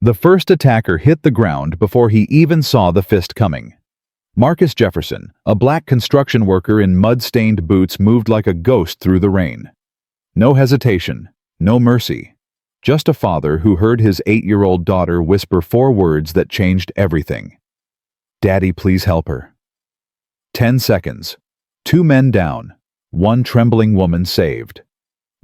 The first attacker hit the ground before he even saw the fist coming. Marcus Jefferson, a black construction worker in mud-stained boots, moved like a ghost through the rain. No hesitation, no mercy. Just a father who heard his 8-year-old daughter whisper 4 words that changed everything. "Daddy, please help her." 10 seconds. 2 men down. 1 trembling woman saved.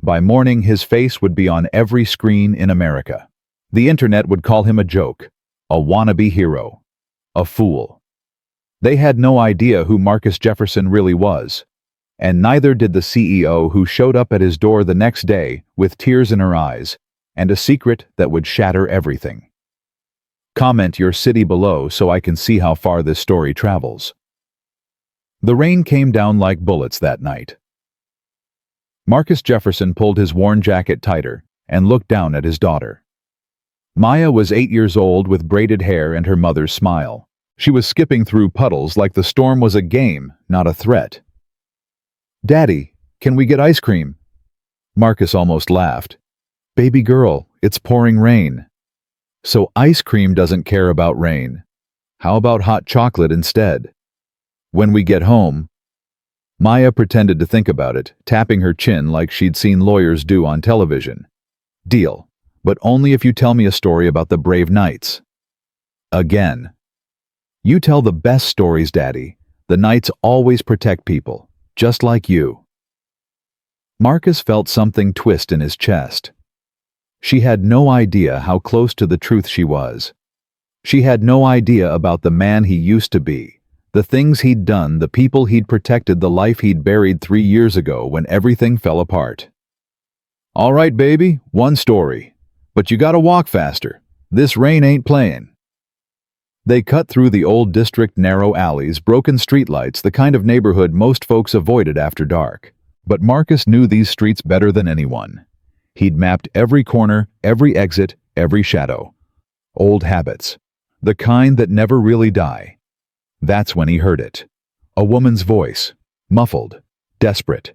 By morning, his face would be on every screen in America. The internet would call him a joke, a wannabe hero, a fool. They had no idea who Marcus Jefferson really was, and neither did the CEO who showed up at his door the next day with tears in her eyes and a secret that would shatter everything. Comment your city below so I can see how far this story travels. The rain came down like bullets that night. Marcus Jefferson pulled his worn jacket tighter and looked down at his daughter. Maya was 8 years old with braided hair and her mother's smile. She was skipping through puddles like the storm was a game, not a threat. "Daddy, can we get ice cream?" Marcus almost laughed. "Baby girl, it's pouring rain." So ice cream doesn't care about rain. How about hot chocolate instead? "When we get home." Maya pretended to think about it, tapping her chin like she'd seen lawyers do on television. "Deal, but only if you tell me a story about the brave knights." Again. "You tell the best stories, Daddy. The knights always protect people, just like you." Marcus felt something twist in his chest. She had no idea how close to the truth she was. She had no idea about the man he used to be, the things he'd done, the people he'd protected, the life he'd buried 3 years ago when everything fell apart. "All right, baby, 1 story. But you gotta walk faster. This rain ain't playing." They cut through the old district, narrow alleys, broken streetlights, the kind of neighborhood most folks avoided after dark. But Marcus knew these streets better than anyone. He'd mapped every corner, every exit, every shadow. Old habits. The kind that never really die. That's when he heard it. A woman's voice. Muffled. Desperate.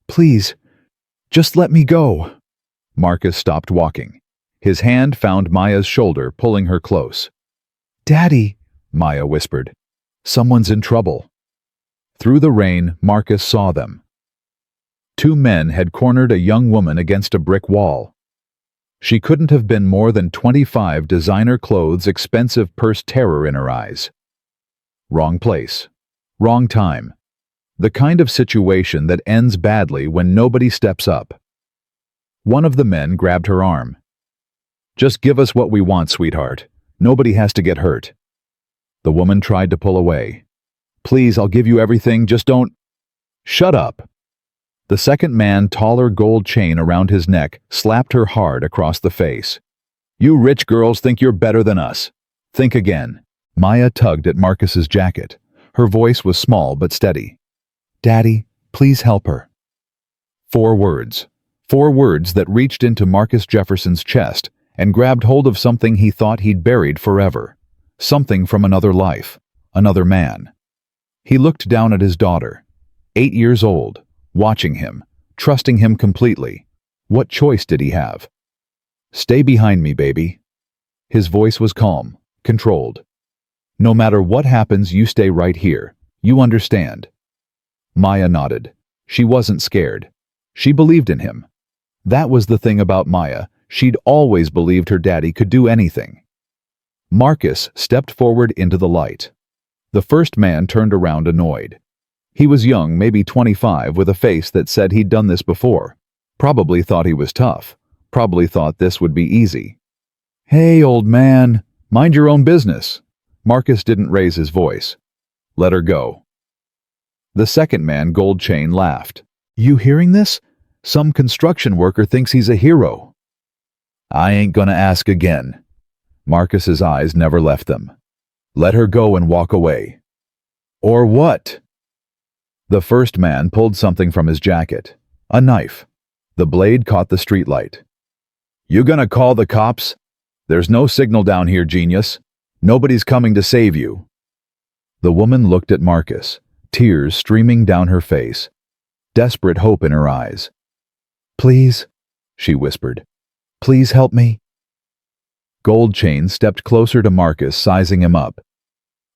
"Please, just let me go." Marcus stopped walking. His hand found Maya's shoulder, pulling her close. "Daddy," Maya whispered. "Someone's in trouble." Through the rain, Marcus saw them. 2 men had cornered a young woman against a brick wall. She couldn't have been more than 25, designer clothes, expensive purse, terror in her eyes. Wrong place. Wrong time. The kind of situation that ends badly when nobody steps up. One of the men grabbed her arm. "Just give us what we want, sweetheart. Nobody has to get hurt." The woman tried to pull away. "Please, I'll give you everything, just don't—" "Shut up." The second man, taller, gold chain around his neck, slapped her hard across the face. "You rich girls think you're better than us. Think again." Maya tugged at Marcus's jacket. Her voice was small but steady. "Daddy, please help her." 4 words. 4 words that reached into Marcus Jefferson's chest and grabbed hold of something he thought he'd buried forever. Something from another life, another man. He looked down at his daughter, 8 years old, watching him, trusting him completely. What choice did he have? "Stay behind me, baby." His voice was calm, controlled. "No matter what happens, you stay right here. You understand?" Maya nodded. She wasn't scared. She believed in him. That was the thing about Maya. She'd always believed her daddy could do anything. Marcus stepped forward into the light. The first man turned around annoyed. He was young, maybe 25, with a face that said he'd done this before. Probably thought he was tough. Probably thought this would be easy. "Hey, old man, mind your own business." Marcus didn't raise his voice. "Let her go." The second man, gold chain, laughed. "You hearing this? Some construction worker thinks he's a hero." "I ain't gonna ask again." Marcus's eyes never left them. "Let her go and walk away." "Or what?" The first man pulled something from his jacket. A knife. The blade caught the streetlight. "You gonna call the cops? There's no signal down here, genius. Nobody's coming to save you." The woman looked at Marcus, tears streaming down her face, desperate hope in her eyes. "Please," she whispered. "Please help me." Gold Chain stepped closer to Marcus, sizing him up.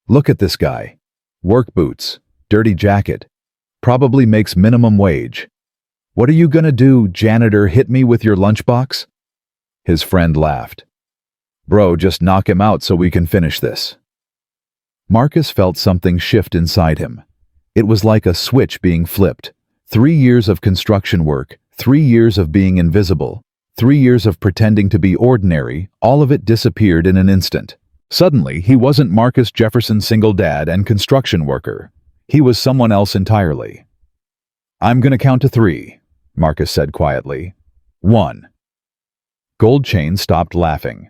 Look at this guy. Work boots, dirty jacket. Probably makes minimum wage. What are you gonna do, janitor, hit me with your lunchbox? His friend laughed. Bro, just knock him out so we can finish this. Marcus felt something shift inside him. It was like a switch being flipped. 3 years of construction work, 3 years of being invisible, 3 years of pretending to be ordinary, all of it disappeared in an instant. Suddenly, he wasn't Marcus Jefferson, single dad and construction worker. He was someone else entirely. I'm gonna count to 3, Marcus said quietly. 1. Gold Chain stopped laughing.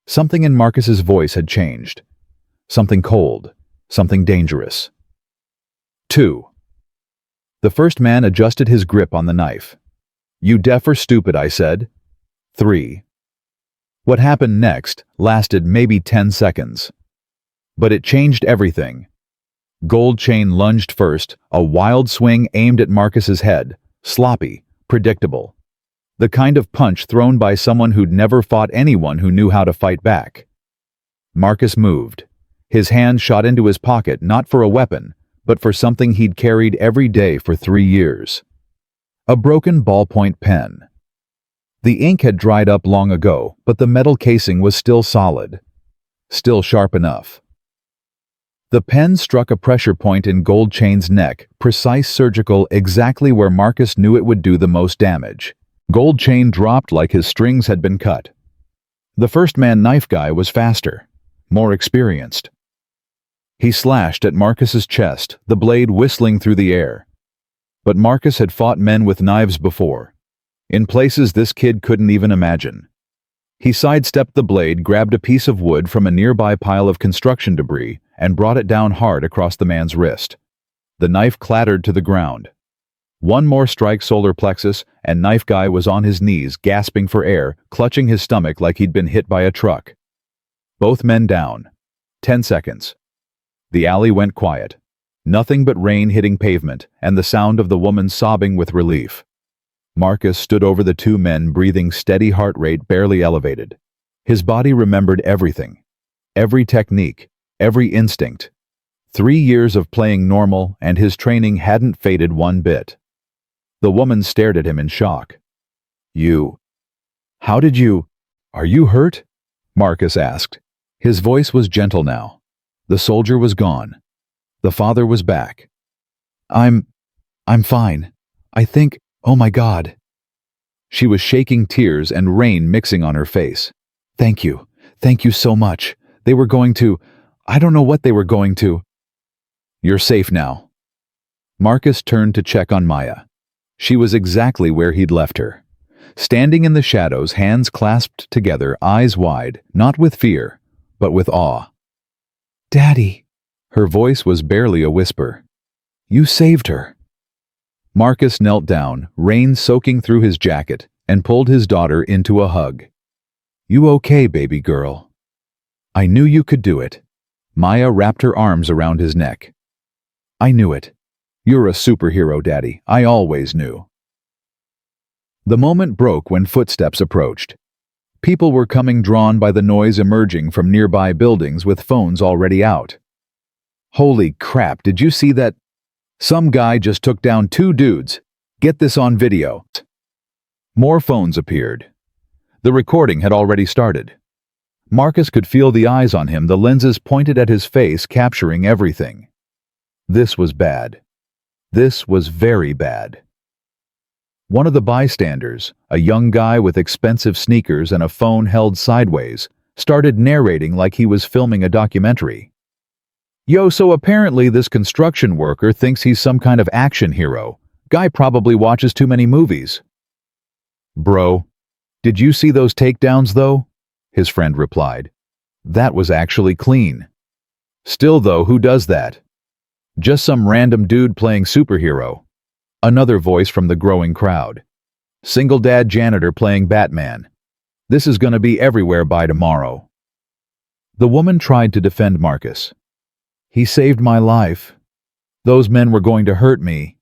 Something in Marcus's voice had changed. Something cold, something dangerous. 2. The first man adjusted his grip on the knife. You deaf or stupid, I said. 3. What happened next lasted maybe 10 seconds. But it changed everything. Gold Chain lunged first, a wild swing aimed at Marcus's head, sloppy, predictable. The kind of punch thrown by someone who'd never fought anyone who knew how to fight back. Marcus moved. His hand shot into his pocket, not for a weapon, but for something he'd carried every day for 3 years. A broken ballpoint pen. The ink had dried up long ago, but the metal casing was still solid. Still sharp enough. The pen struck a pressure point in Gold Chain's neck, precise, surgical, exactly where Marcus knew it would do the most damage. Gold Chain dropped like his strings had been cut. The first man knife guy was faster, more experienced. He slashed at Marcus's chest, the blade whistling through the air. But Marcus had fought men with knives before, in places this kid couldn't even imagine. He sidestepped the blade, grabbed a piece of wood from a nearby pile of construction debris, and brought it down hard across the man's wrist. The knife clattered to the ground. One more strike, solar plexus, and knife guy was on his knees, gasping for air, clutching his stomach like he'd been hit by a truck. Both men down. 10 seconds. The alley went quiet. Nothing but rain hitting pavement, and the sound of the woman sobbing with relief. Marcus stood over the 2 men, breathing steady, heart rate barely elevated. His body remembered everything. Every technique, every instinct. 3 years of playing normal, and his training hadn't faded one bit. The woman stared at him in shock. How did you? Are you hurt? Marcus asked. His voice was gentle now. The soldier was gone. The father was back. I'm fine. I think, oh my God. She was shaking, tears and rain mixing on her face. Thank you so much. They were going to, I don't know what they were going to. You're safe now. Marcus turned to check on Maya. She was exactly where he'd left her. Standing in the shadows, hands clasped together, eyes wide, not with fear, but with awe. Daddy. Her voice was barely a whisper. You saved her. Marcus knelt down, rain soaking through his jacket, and pulled his daughter into a hug. You okay, baby girl? I knew you could do it. Maya wrapped her arms around his neck. I knew it. You're a superhero, Daddy. I always knew. The moment broke when footsteps approached. People were coming, drawn by the noise emerging from nearby buildings with phones already out. Holy crap, did you see that? Some guy just took down 2 dudes. Get this on video. More phones appeared. The recording had already started. Marcus could feel the eyes on him, the lenses pointed at his face, capturing everything. This was bad. This was very bad. One of the bystanders, a young guy with expensive sneakers and a phone held sideways, started narrating like he was filming a documentary. Yo, so apparently this construction worker thinks he's some kind of action hero. Guy probably watches too many movies. Bro, did you see those takedowns though? His friend replied. That was actually clean. Still though, who does that? Just some random dude playing superhero. Another voice from the growing crowd. Single dad janitor playing Batman. This is gonna be everywhere by tomorrow. The woman tried to defend Marcus. He saved my life. Those men were going to hurt me.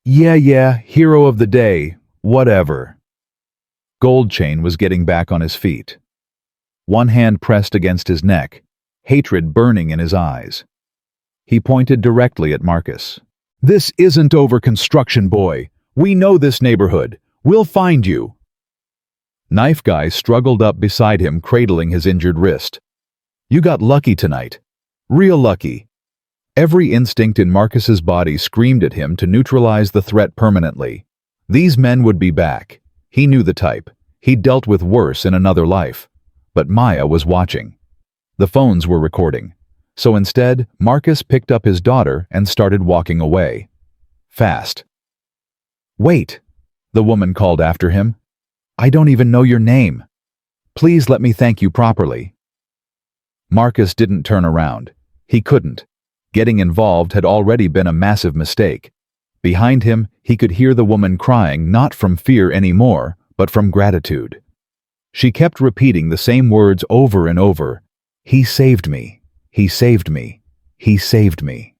Yeah, hero of the day, whatever. Gold Chain was getting back on his feet. one hand pressed against his neck, hatred burning in his eyes. He pointed directly at Marcus. "This isn't over, construction boy. We know this neighborhood. We'll find you." Knife Guy struggled up beside him, cradling his injured wrist. "You got lucky tonight. Real lucky." Every instinct in Marcus's body screamed at him to neutralize the threat permanently. These men would be back. He knew the type. He'd dealt with worse in another life. But Maya was watching. The phones were recording. So instead, Marcus picked up his daughter and started walking away. Fast. "Wait," the woman called after him. "I don't even know your name. Please let me thank you properly." Marcus didn't turn around. He couldn't. Getting involved had already been a massive mistake. Behind him, he could hear the woman crying, not from fear anymore, but from gratitude. She kept repeating the same words over and over. "He saved me. He saved me. He saved me."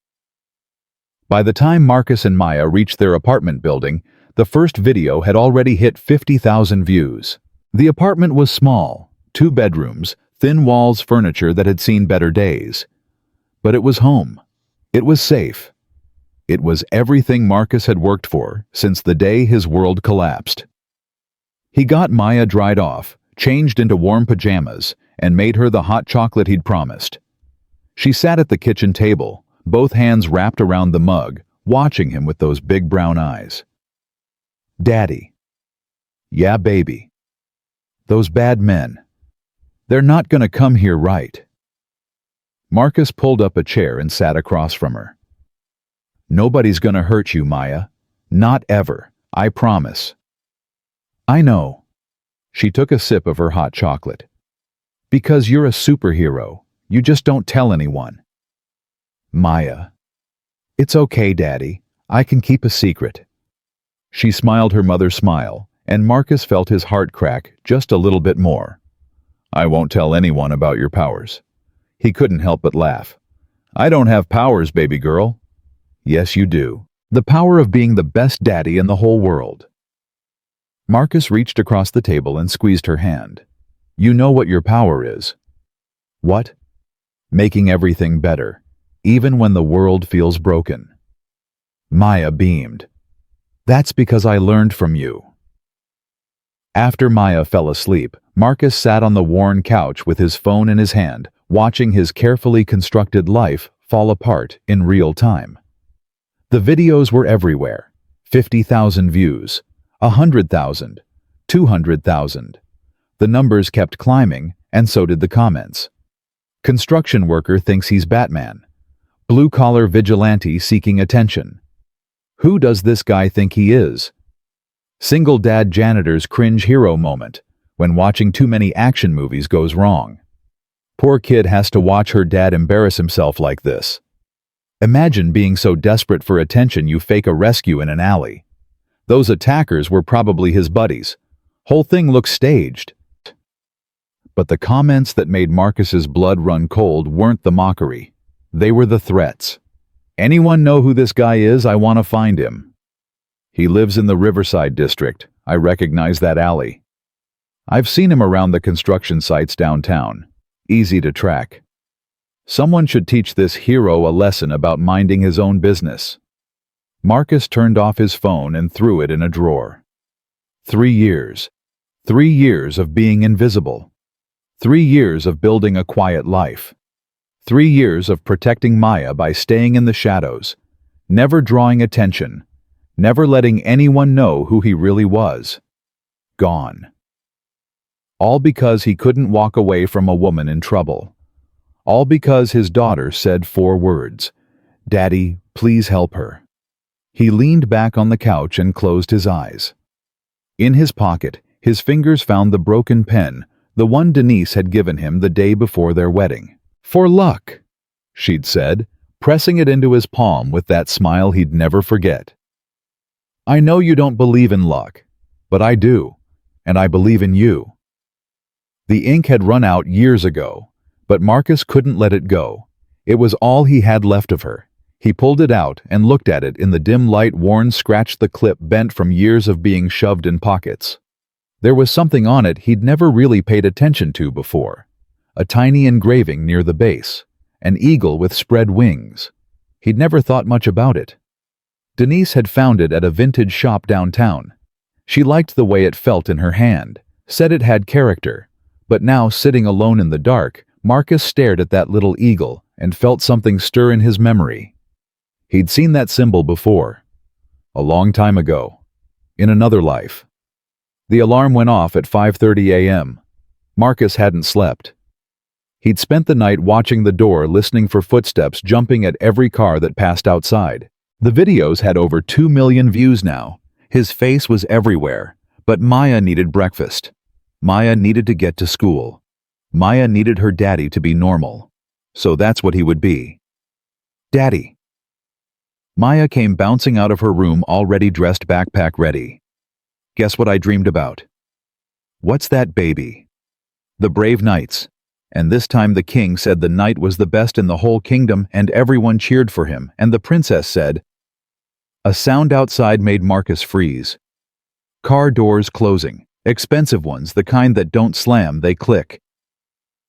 By the time Marcus and Maya reached their apartment building, the first video had already hit 50,000 views. The apartment was small, 2 bedrooms, thin walls, furniture that had seen better days. But it was home. It was safe. It was everything Marcus had worked for since the day his world collapsed. He got Maya dried off, changed into warm pajamas, and made her the hot chocolate he'd promised. She sat at the kitchen table, both hands wrapped around the mug, watching him with those big brown eyes. "Daddy." "Yeah, baby. Those bad men. They're not gonna come here, right?" Marcus pulled up a chair and sat across from her. "Nobody's gonna hurt you, Maya. Not ever, I promise." "I know." She took a sip of her hot chocolate. "Because you're a superhero. You just don't tell anyone." "Maya." "It's okay, Daddy. I can keep a secret." She smiled her mother's smile, and Marcus felt his heart crack just a little bit more. "I won't tell anyone about your powers." He couldn't help but laugh. "I don't have powers, baby girl." "Yes, you do. The power of being the best daddy in the whole world." Marcus reached across the table and squeezed her hand. "You know what your power is." "What?" "Making everything better, even when the world feels broken." Maya beamed. "That's because I learned from you." After Maya fell asleep, Marcus sat on the worn couch with his phone in his hand, watching his carefully constructed life fall apart in real time. The videos were everywhere. 50,000 views, 100,000, 200,000. The numbers kept climbing, and so did the comments. Construction worker thinks he's Batman. Blue-collar vigilante seeking attention. Who does this guy think he is? Single dad janitor's cringe hero moment, when watching too many action movies goes wrong. Poor kid has to watch her dad embarrass himself like this. Imagine being so desperate for attention you fake a rescue in an alley. Those attackers were probably his buddies. Whole thing looks staged. But the comments that made Marcus's blood run cold weren't the mockery. They were the threats. "Anyone know who this guy is? I want to find him. He lives in the Riverside district. I recognize that alley. I've seen him around the construction sites downtown. Easy to track. Someone should teach this hero a lesson about minding his own business." Marcus turned off his phone and threw it in a drawer. 3 years. 3 years of being invisible. 3 years of building a quiet life. 3 years of protecting Maya by staying in the shadows, never drawing attention, never letting anyone know who he really was. Gone. All because he couldn't walk away from a woman in trouble. All because his daughter said 4 words, "Daddy, please help her." He leaned back on the couch and closed his eyes. In his pocket, his fingers found the broken pen, the one Denise had given him the day before their wedding. "For luck," she'd said, pressing it into his palm with that smile he'd never forget. "I know you don't believe in luck, but I do, and I believe in you." The ink had run out years ago, but Marcus couldn't let it go. It was all he had left of her. He pulled it out and looked at it in the dim light. Worn, scratched, the clip bent from years of being shoved in pockets. There was something on it he'd never really paid attention to before. a tiny engraving near the base, an eagle with spread wings. He'd never thought much about it. Denise had found it at a vintage shop downtown. She liked the way it felt in her hand, said it had character, but now sitting alone in the dark, Marcus stared at that little eagle and felt something stir in his memory. He'd seen that symbol before, a long time ago, in another life. The alarm went off at 5:30 a.m. Marcus hadn't slept. He'd spent the night watching the door, listening for footsteps jumping at every car that passed outside. The videos had over 2 million views now. His face was everywhere, but Maya needed breakfast. Maya needed to get to school. Maya needed her daddy to be normal. So that's what he would be. Daddy. Maya came bouncing out of her room, already dressed, backpack ready. Guess what I dreamed about? What's that, baby? The brave knights. And this time the king said the knight was the best in the whole kingdom, and everyone cheered for him, and the princess said. A sound outside made Marcus freeze. Car doors closing, expensive ones, the kind that don't slam, they click.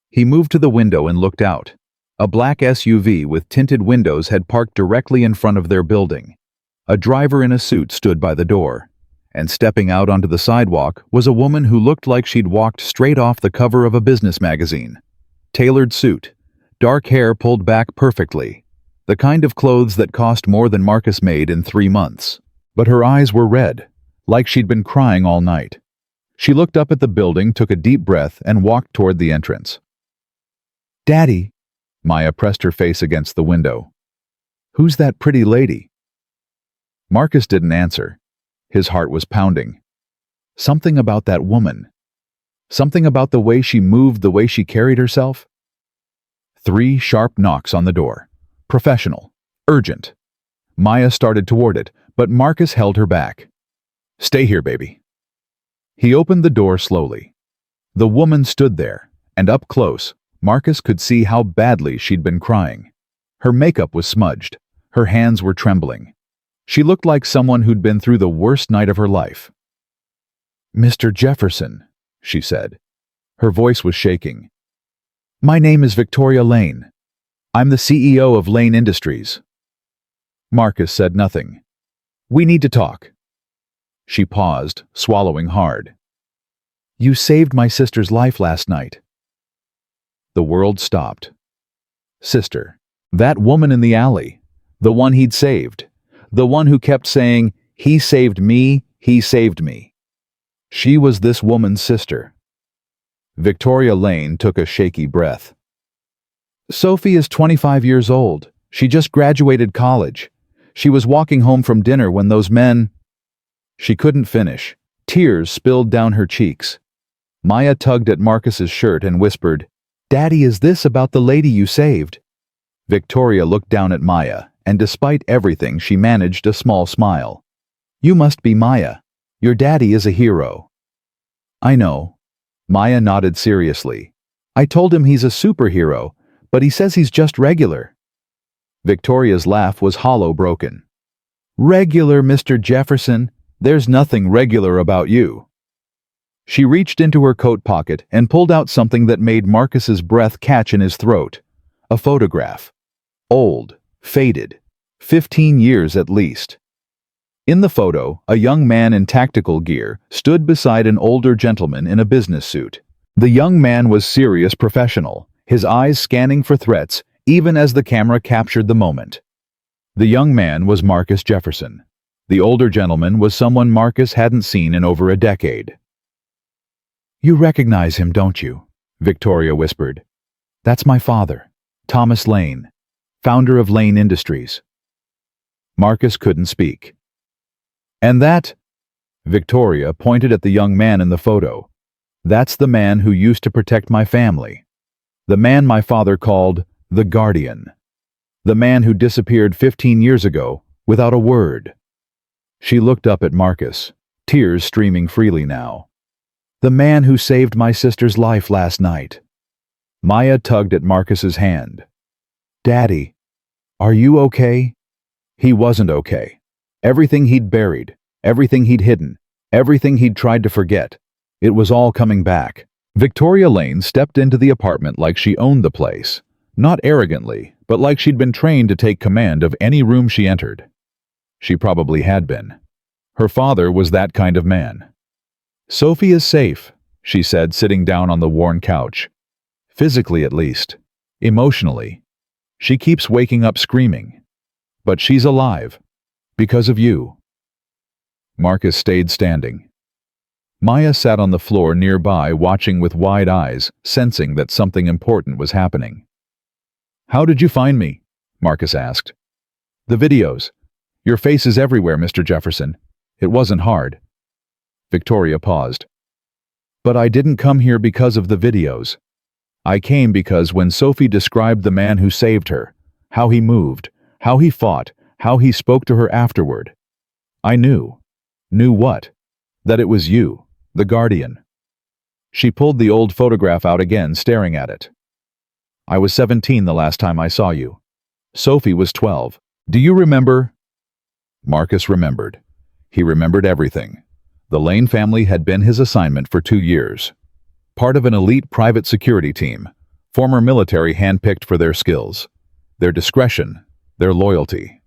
He moved to the window and looked out. A black SUV with tinted windows had parked directly in front of their building. A driver in a suit stood by the door, and stepping out onto the sidewalk was a woman who looked like she'd walked straight off the cover of a business magazine. Tailored suit, dark hair pulled back perfectly, the kind of clothes that cost more than Marcus made in 3 months. But her eyes were red, like she'd been crying all night. She looked up at the building, took a deep breath, and walked toward the entrance. Daddy, Maya pressed her face against the window. Who's that pretty lady? Marcus didn't answer. His heart was pounding. Something about that woman. Something about the way she moved, the way she carried herself. 3 sharp knocks on the door. Professional. Urgent. Maya started toward it, but Marcus held her back. Stay here, baby. He opened the door slowly. The woman stood there, and up close, Marcus could see how badly she'd been crying. Her makeup was smudged. Her hands were trembling. She looked like someone who'd been through the worst night of her life. Mr. Jefferson, she said. Her voice was shaking. My name is Victoria Lane. I'm the CEO of Lane Industries. Marcus said nothing. We need to talk. She paused, swallowing hard. You saved my sister's life last night. The world stopped. Sister. That woman in the alley. The one he'd saved. The one who kept saying, he saved me, he saved me. She was this woman's sister. Victoria Lane took a shaky breath. Sophie is 25 years old. She just graduated college. She was walking home from dinner when those men... She couldn't finish. Tears spilled down her cheeks. Maya tugged at Marcus's shirt and whispered, Daddy, is this about the lady you saved? Victoria looked down at Maya, and despite everything, she managed a small smile. You must be Maya. Your daddy is a hero. I know. Maya nodded seriously. I told him he's a superhero, but he says he's just regular. Victoria's laugh was hollow, broken. Regular, Mr. Jefferson. There's nothing regular about you. She reached into her coat pocket and pulled out something that made Marcus's breath catch in his throat. A photograph. Old, faded, 15 years at least. In the photo, a young man in tactical gear stood beside an older gentleman in a business suit. The young man was serious, professional, his eyes scanning for threats, even as the camera captured the moment. The young man was Marcus Jefferson. The older gentleman was someone Marcus hadn't seen in over a decade. You recognize him, don't you? Victoria whispered. That's my father, Thomas Lane, founder of Lane Industries. Marcus couldn't speak. And that, Victoria pointed at the young man in the photo, that's the man who used to protect my family. The man my father called the Guardian. The man who disappeared 15 years ago without a word. She looked up at Marcus, tears streaming freely now. The man who saved my sister's life last night. Maya tugged at Marcus's hand. Daddy, are you okay? He wasn't okay. Everything he'd buried, everything he'd hidden, everything he'd tried to forget, it was all coming back, Victoria Lane stepped into the apartment like she owned the place, not arrogantly, but like she'd been trained to take command of any room she entered. She probably had been. Her father was that kind of man. "Sophie is safe," she said, sitting down on the worn couch. "Physically, at least. Emotionally. She keeps waking up screaming. But she's alive. Because of you." Marcus stayed standing. Maya sat on the floor nearby, watching with wide eyes, sensing that something important was happening. "How did you find me?" Marcus asked. "The videos. Your face is everywhere, Mr. Jefferson. It wasn't hard." Victoria paused. "But I didn't come here because of the videos. I came because when Sophie described the man who saved her, how he moved, how he fought, how he spoke to her afterward, I knew. Knew what? That it was you, the guardian." She pulled the old photograph out again, staring at it. "I was 17 the last time I saw you. Sophie was 12. Do you remember?" Marcus remembered. He remembered everything. The Lane family had been his assignment for 2 years. Part of an elite private security team, former military handpicked for their skills, their discretion, their loyalty.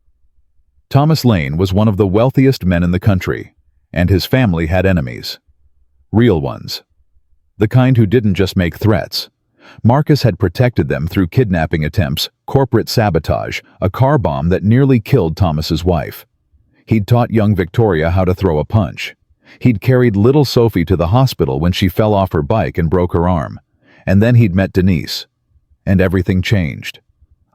Thomas Lane was one of the wealthiest men in the country, and his family had enemies. Real ones. The kind who didn't just make threats. Marcus had protected them through kidnapping attempts, corporate sabotage, a car bomb that nearly killed Thomas's wife. He'd taught young Victoria how to throw a punch. He'd carried little Sophie to the hospital when she fell off her bike and broke her arm. And then he'd met Denise. And everything changed.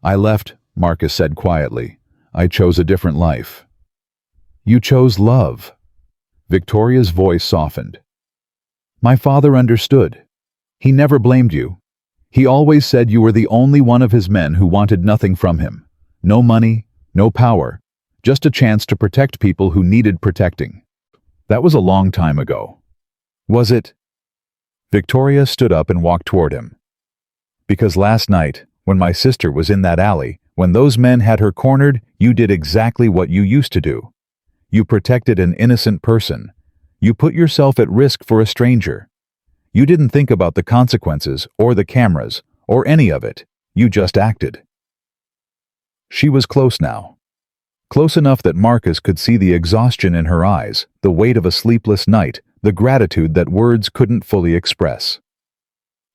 "I left," Marcus said quietly. "I chose a different life." "You chose love." Victoria's voice softened. "My father understood. He never blamed you. He always said you were the only one of his men who wanted nothing from him. No money, no power, just a chance to protect people who needed protecting." That was a long time ago. Was it? Victoria stood up and walked toward him. "Because last night, when my sister was in that alley, when those men had her cornered, you did exactly what you used to do. You protected an innocent person. You put yourself at risk for a stranger. You didn't think about the consequences, or the cameras, or any of it. You just acted." She was close now. Close enough that Marcus could see the exhaustion in her eyes, the weight of a sleepless night, the gratitude that words couldn't fully express.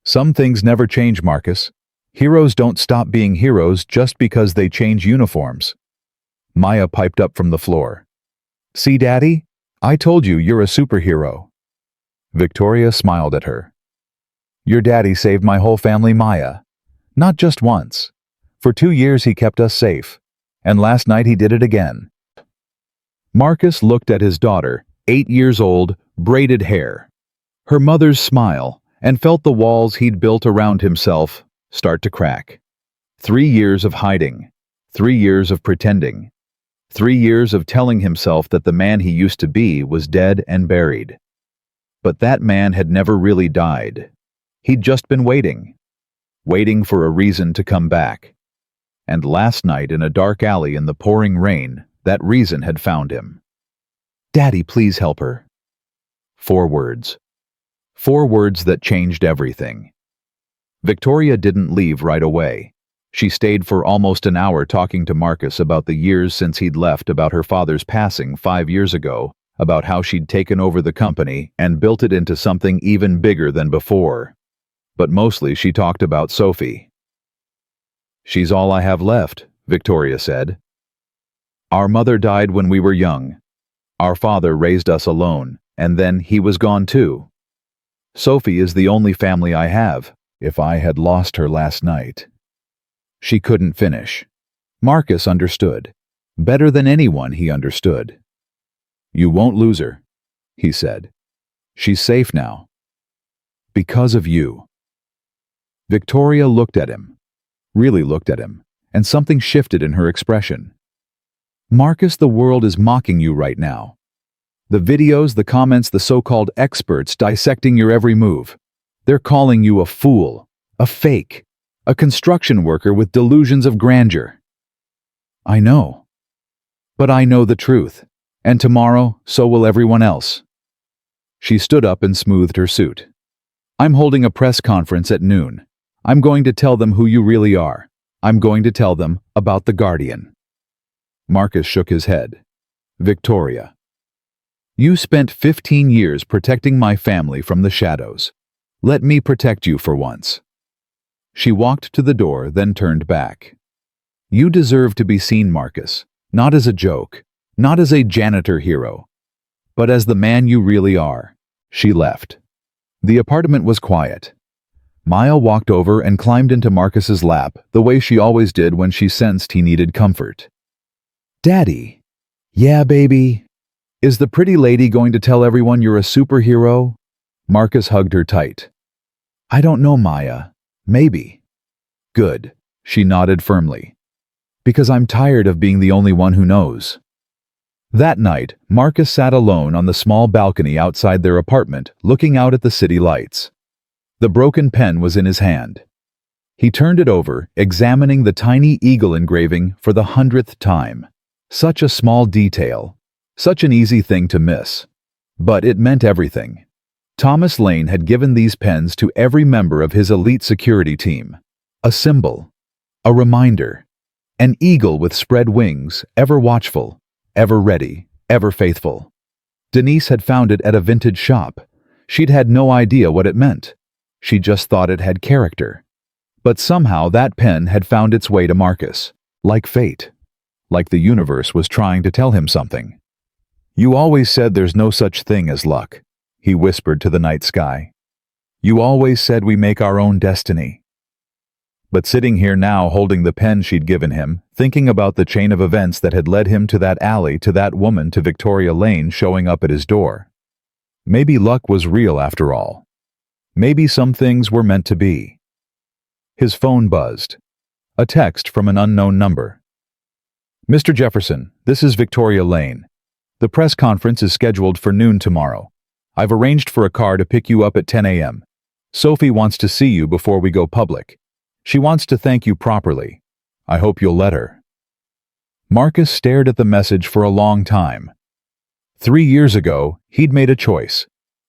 "Some things never change, Marcus. Heroes don't stop being heroes just because they change uniforms." Maya piped up from the floor. "See, Daddy? I told you you're a superhero." Victoria smiled at her. "Your daddy saved my whole family, Maya. Not just once. For 2 years he kept us safe. And last night he did it again." Marcus looked at his daughter, 8 years old, braided hair. Her mother's smile, and felt the walls he'd built around himself start to crack. 3 years of hiding. 3 years of pretending. 3 years of telling himself that the man he used to be was dead and buried. But that man had never really died. He'd just been waiting. Waiting for a reason to come back. And last night in a dark alley in the pouring rain, that reason had found him. "Daddy, please help her." 4 words. 4 words that changed everything. Victoria didn't leave right away. She stayed for almost an hour talking to Marcus about the years since he'd left, about her father's passing 5 years ago, about how she'd taken over the company and built it into something even bigger than before. But mostly she talked about Sophie. "She's all I have left," Victoria said. "Our mother died when we were young. Our father raised us alone, and then he was gone too. Sophie is the only family I have. If I had lost her last night..." She couldn't finish. Marcus understood. Better than anyone he understood. "You won't lose her," he said. "She's safe now. Because of you." Victoria looked at him. Really looked at him, and something shifted in her expression. "Marcus, the world is mocking you right now. The videos, the comments, the so-called experts dissecting your every move. They're calling you a fool, a fake, a construction worker with delusions of grandeur." "I know. But I know the truth, and tomorrow, so will everyone else." She stood up and smoothed her suit. I'm holding a press conference at noon. I'm going to tell them who you really are. I'm going to tell them about the Guardian. Marcus shook his head. Victoria. You spent 15 years protecting my family from the shadows. Let me protect you for once. She walked to the door, then turned back. You deserve to be seen, Marcus, not as a joke, not as a janitor hero, but as the man you really are. She left. The apartment was quiet. Maya walked over and climbed into Marcus's lap the way she always did when she sensed he needed comfort. Daddy. Yeah, baby. Is the pretty lady going to tell everyone you're a superhero? Marcus hugged her tight. I don't know, Maya. Maybe. Good. She nodded firmly. Because I'm tired of being the only one who knows. That night, Marcus sat alone on the small balcony outside their apartment, looking out at the city lights. The broken pen was in his hand. He turned it over, examining the tiny eagle engraving for the 100th time. Such a small detail. Such an easy thing to miss. But it meant everything. Thomas Lane had given these pens to every member of his elite security team. A symbol. A reminder. An eagle with spread wings, ever watchful, ever ready, ever faithful. Denise had found it at a vintage shop. She'd had no idea what it meant. She just thought it had character. But somehow that pen had found its way to Marcus. Like fate. Like the universe was trying to tell him something. You always said there's no such thing as luck, he whispered to the night sky. You always said we make our own destiny. But sitting here now holding the pen she'd given him, thinking about the chain of events that had led him to that alley, to that woman, to Victoria Lane showing up at his door. Maybe luck was real after all. Maybe some things were meant to be. His phone buzzed. A text from an unknown number. Mr. Jefferson, this is Victoria Lane. The press conference is scheduled for noon tomorrow. I've arranged for a car to pick you up at 10 a.m. Sophie wants to see you before we go public. She wants to thank you properly. I hope you'll let her. Marcus stared at the message for a long time. 3 years ago, he'd made a choice.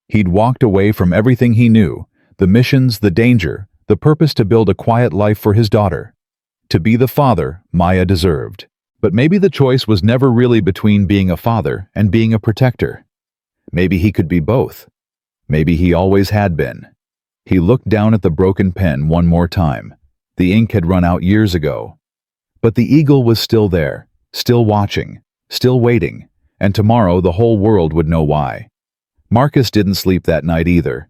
He'd walked away from everything he knew, the missions, the danger, the purpose to build a quiet life for his daughter. To be the father Maya deserved. But maybe the choice was never really between being a father and being a protector. Maybe he could be both. Maybe he always had been. He looked down at the broken pen one more time. The ink had run out years ago. But the eagle was still there, still watching, still waiting, and tomorrow the whole world would know why. Marcus didn't sleep that night either.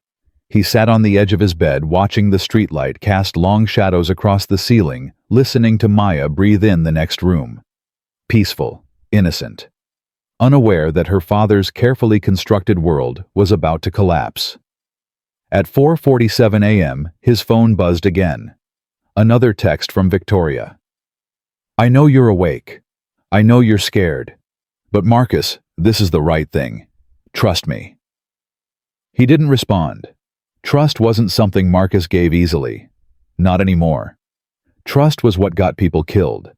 He sat on the edge of his bed watching the streetlight cast long shadows across the ceiling, listening to Maya breathe in the next room. Peaceful, innocent, unaware that her father's carefully constructed world was about to collapse. At 4:47 a.m., his phone buzzed again. Another text from Victoria. I know you're awake. I know you're scared. But Marcus, this is the right thing. Trust me. He didn't respond. Trust wasn't something Marcus gave easily. Not anymore. Trust was what got people killed.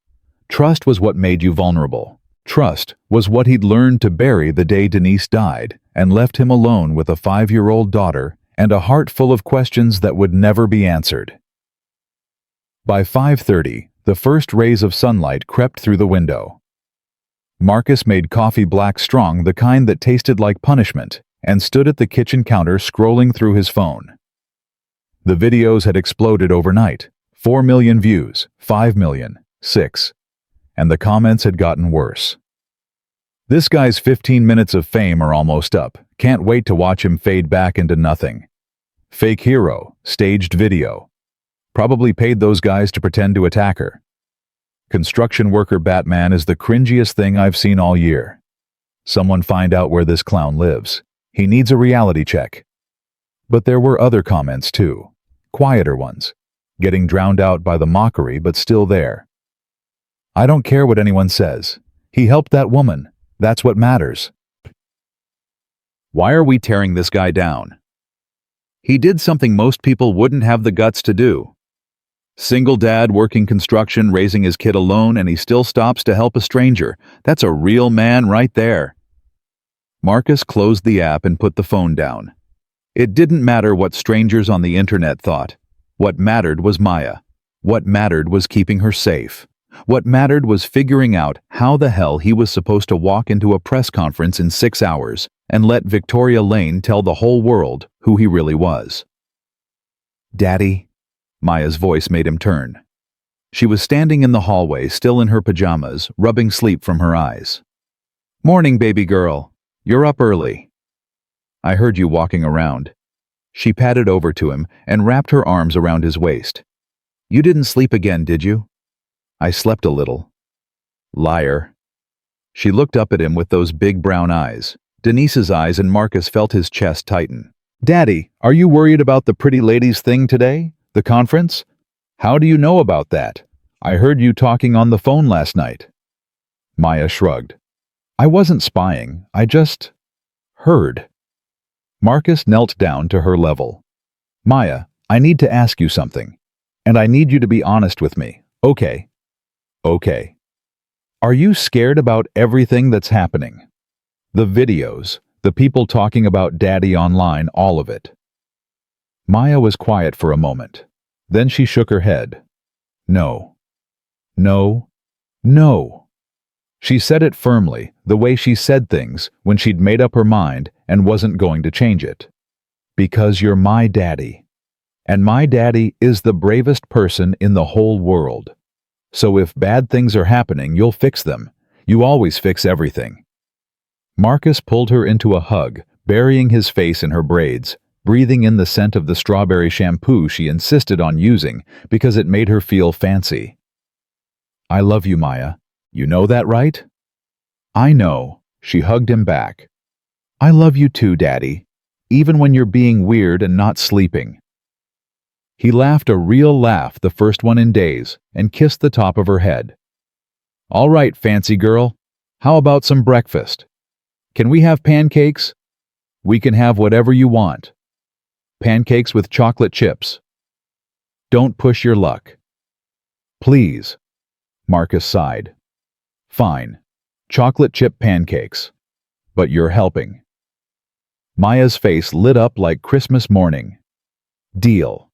Trust was what made you vulnerable. Trust was what he'd learned to bury the day Denise died and left him alone with a 5-year-old daughter and a heart full of questions that would never be answered. By 5:30, the first rays of sunlight crept through the window. Marcus made coffee black strong, the kind that tasted like punishment, and stood at the kitchen counter scrolling through his phone. The videos had exploded overnight. 4 million views, 5 million, 6. And the comments had gotten worse. This guy's 15 minutes of fame are almost up. Can't wait to watch him fade back into nothing. Fake hero, staged video. Probably paid those guys to pretend to attack her. Construction worker Batman is the cringiest thing I've seen all year. Someone find out where this clown lives. He needs a reality check. But there were other comments too. Quieter ones. Getting drowned out by the mockery, but still there. I don't care what anyone says. He helped that woman. That's what matters. Why are we tearing this guy down? He did something most people wouldn't have the guts to do. Single dad working construction, raising his kid alone, and he still stops to help a stranger. That's a real man right there. Marcus closed the app and put the phone down. It didn't matter what strangers on the internet thought. What mattered was Maya. What mattered was keeping her safe. What mattered was figuring out how the hell he was supposed to walk into a press conference in 6 hours and let Victoria Lane tell the whole world who he really was. "Daddy?" Maya's voice made him turn. She was standing in the hallway, still in her pajamas, rubbing sleep from her eyes. "Morning, baby girl. You're up early." "I heard you walking around." She padded over to him and wrapped her arms around his waist. "You didn't sleep again, did you?" "I slept a little." "Liar." She looked up at him with those big brown eyes. Denise's eyes, and Marcus felt his chest tighten. "Daddy, are you worried about the pretty ladies thing today? The conference? How do you know about that? I heard you talking on the phone last night." Maya shrugged. "I wasn't spying, I just heard." Marcus knelt down to her level. "Maya, I need to ask you something. And I need you to be honest with me, okay?" "Okay." "Are you scared about everything that's happening? The videos, the people talking about Daddy online, all of it." Maya was quiet for a moment. Then she shook her head. "No. No. No." She said it firmly, the way she said things when she'd made up her mind and wasn't going to change it. "Because you're my daddy. And my daddy is the bravest person in the whole world. So if bad things are happening, you'll fix them. You always fix everything." Marcus pulled her into a hug, burying his face in her braids, breathing in the scent of the strawberry shampoo she insisted on using because it made her feel fancy. "I love you, Maya. You know that, right?" "I know." She hugged him back. "I love you too, Daddy, even when you're being weird and not sleeping." He laughed a real laugh, the first one in days, and kissed the top of her head. "All right, fancy girl. How about some breakfast? Can we have pancakes? We can have whatever you want. Pancakes with chocolate chips. Don't push your luck." "Please." Marcus sighed. "Fine. Chocolate chip pancakes. But you're helping." Maya's face lit up like Christmas morning. "Deal."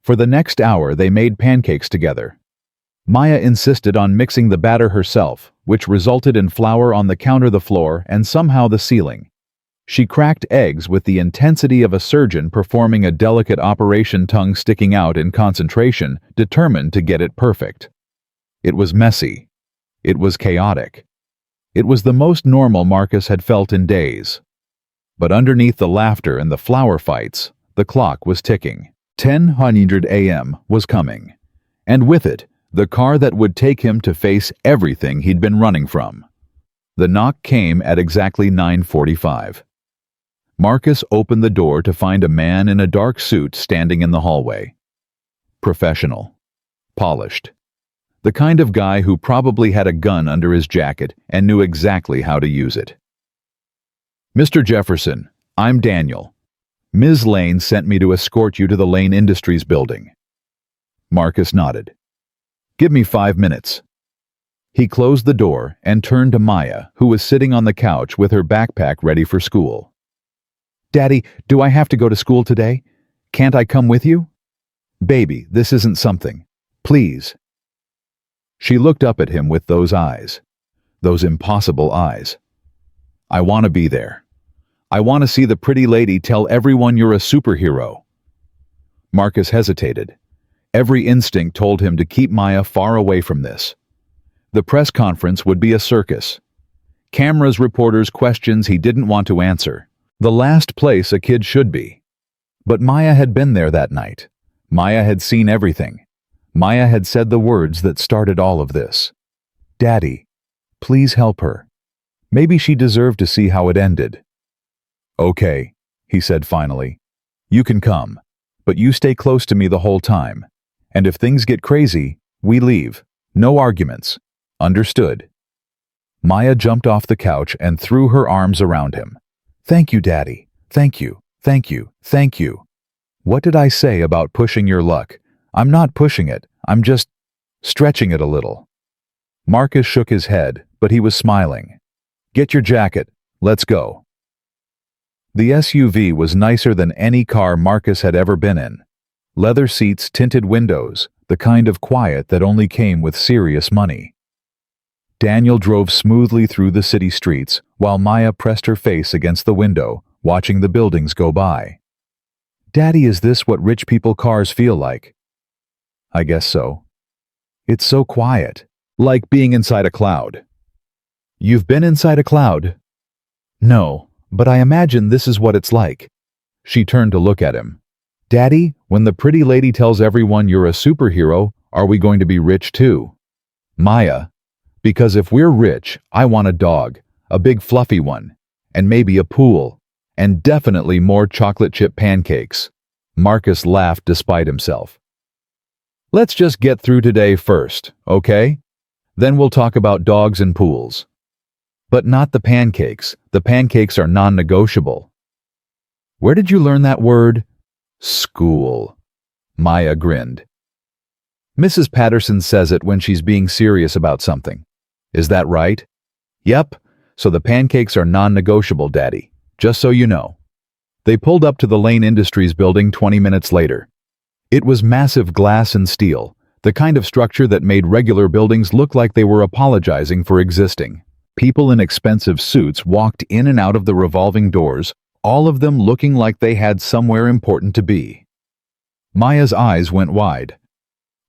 For the next hour they made pancakes together. Maya insisted on mixing the batter herself, which resulted in flour on the counter, the floor, and somehow the ceiling. She cracked eggs with the intensity of a surgeon performing a delicate operation, tongue sticking out in concentration, determined to get it perfect. It was messy. It was chaotic. It was the most normal Marcus had felt in days. But underneath the laughter and the flower fights, the clock was ticking. 10:00 a.m. was coming. And with it, the car that would take him to face everything he'd been running from. The knock came at exactly 9:45. Marcus opened the door to find a man in a dark suit standing in the hallway. Professional. Polished. The kind of guy who probably had a gun under his jacket and knew exactly how to use it. "Mr. Jefferson, I'm Daniel. Ms. Lane sent me to escort you to the Lane Industries building." Marcus nodded. "Give me 5 minutes." He closed the door and turned to Maya, who was sitting on the couch with her backpack ready for school. "Daddy, do I have to go to school today? Can't I come with you?" "Baby, this isn't something. Please." She looked up at him with those eyes. Those impossible eyes. "I want to be there. I want to see the pretty lady tell everyone you're a superhero." Marcus hesitated. Every instinct told him to keep Maya far away from this. The press conference would be a circus. Cameras, reporters, questions he didn't want to answer. The last place a kid should be. But Maya had been there that night. Maya had seen everything. Maya had said the words that started all of this. "Daddy, please help her. Maybe she deserved to see how it ended." "Okay," he said finally. "You can come, but you stay close to me the whole time. And if things get crazy, we leave. No arguments. Understood?" Maya jumped off the couch and threw her arms around him. "Thank you, Daddy. Thank you. Thank you. Thank you. What did I say about pushing your luck? I'm not pushing it. I'm just stretching it a little." Marcus shook his head, but he was smiling. "Get your jacket. Let's go." The SUV was nicer than any car Marcus had ever been in. Leather seats, tinted windows, the kind of quiet that only came with serious money. Daniel drove smoothly through the city streets while Maya pressed her face against the window, watching the buildings go by. "Daddy, is this what rich people cars feel like?" "I guess so. It's so quiet, like being inside a cloud." "You've been inside a cloud?" "No, but I imagine this is what it's like." She turned to look at him. "Daddy, when the pretty lady tells everyone you're a superhero, are we going to be rich too?" "Maya, because if we're rich, I want a dog, a big fluffy one, and maybe a pool, and definitely more chocolate chip pancakes." Marcus laughed despite himself. "Let's just get through today first, okay? Then we'll talk about dogs and pools." "But not the pancakes. The pancakes are non-negotiable." "Where did you learn that word?" "School." Maya grinned. "Mrs. Patterson says it when she's being serious about something. Is that right?" "Yep, so the pancakes are non-negotiable, Daddy, just so you know." They pulled up to the Lane Industries building 20 minutes later. It was massive glass and steel, the kind of structure that made regular buildings look like they were apologizing for existing. People in expensive suits walked in and out of the revolving doors, all of them looking like they had somewhere important to be. Maya's eyes went wide.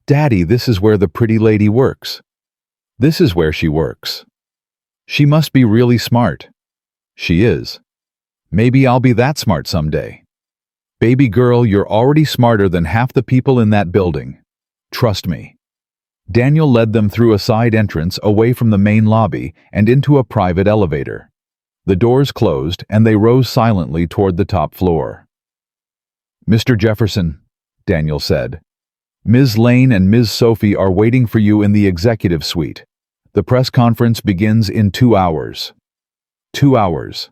"Daddy, this is where the pretty lady works." "This is where she works." "She must be really smart." "She is. Maybe I'll be that smart someday." "Baby girl, you're already smarter than half the people in that building. Trust me." Daniel led them through a side entrance away from the main lobby and into a private elevator. The doors closed and they rose silently toward the top floor. "Mr. Jefferson," Daniel said, "Ms. Lane and Ms. Sophie are waiting for you in the executive suite. The press conference begins in 2 hours." 2 hours.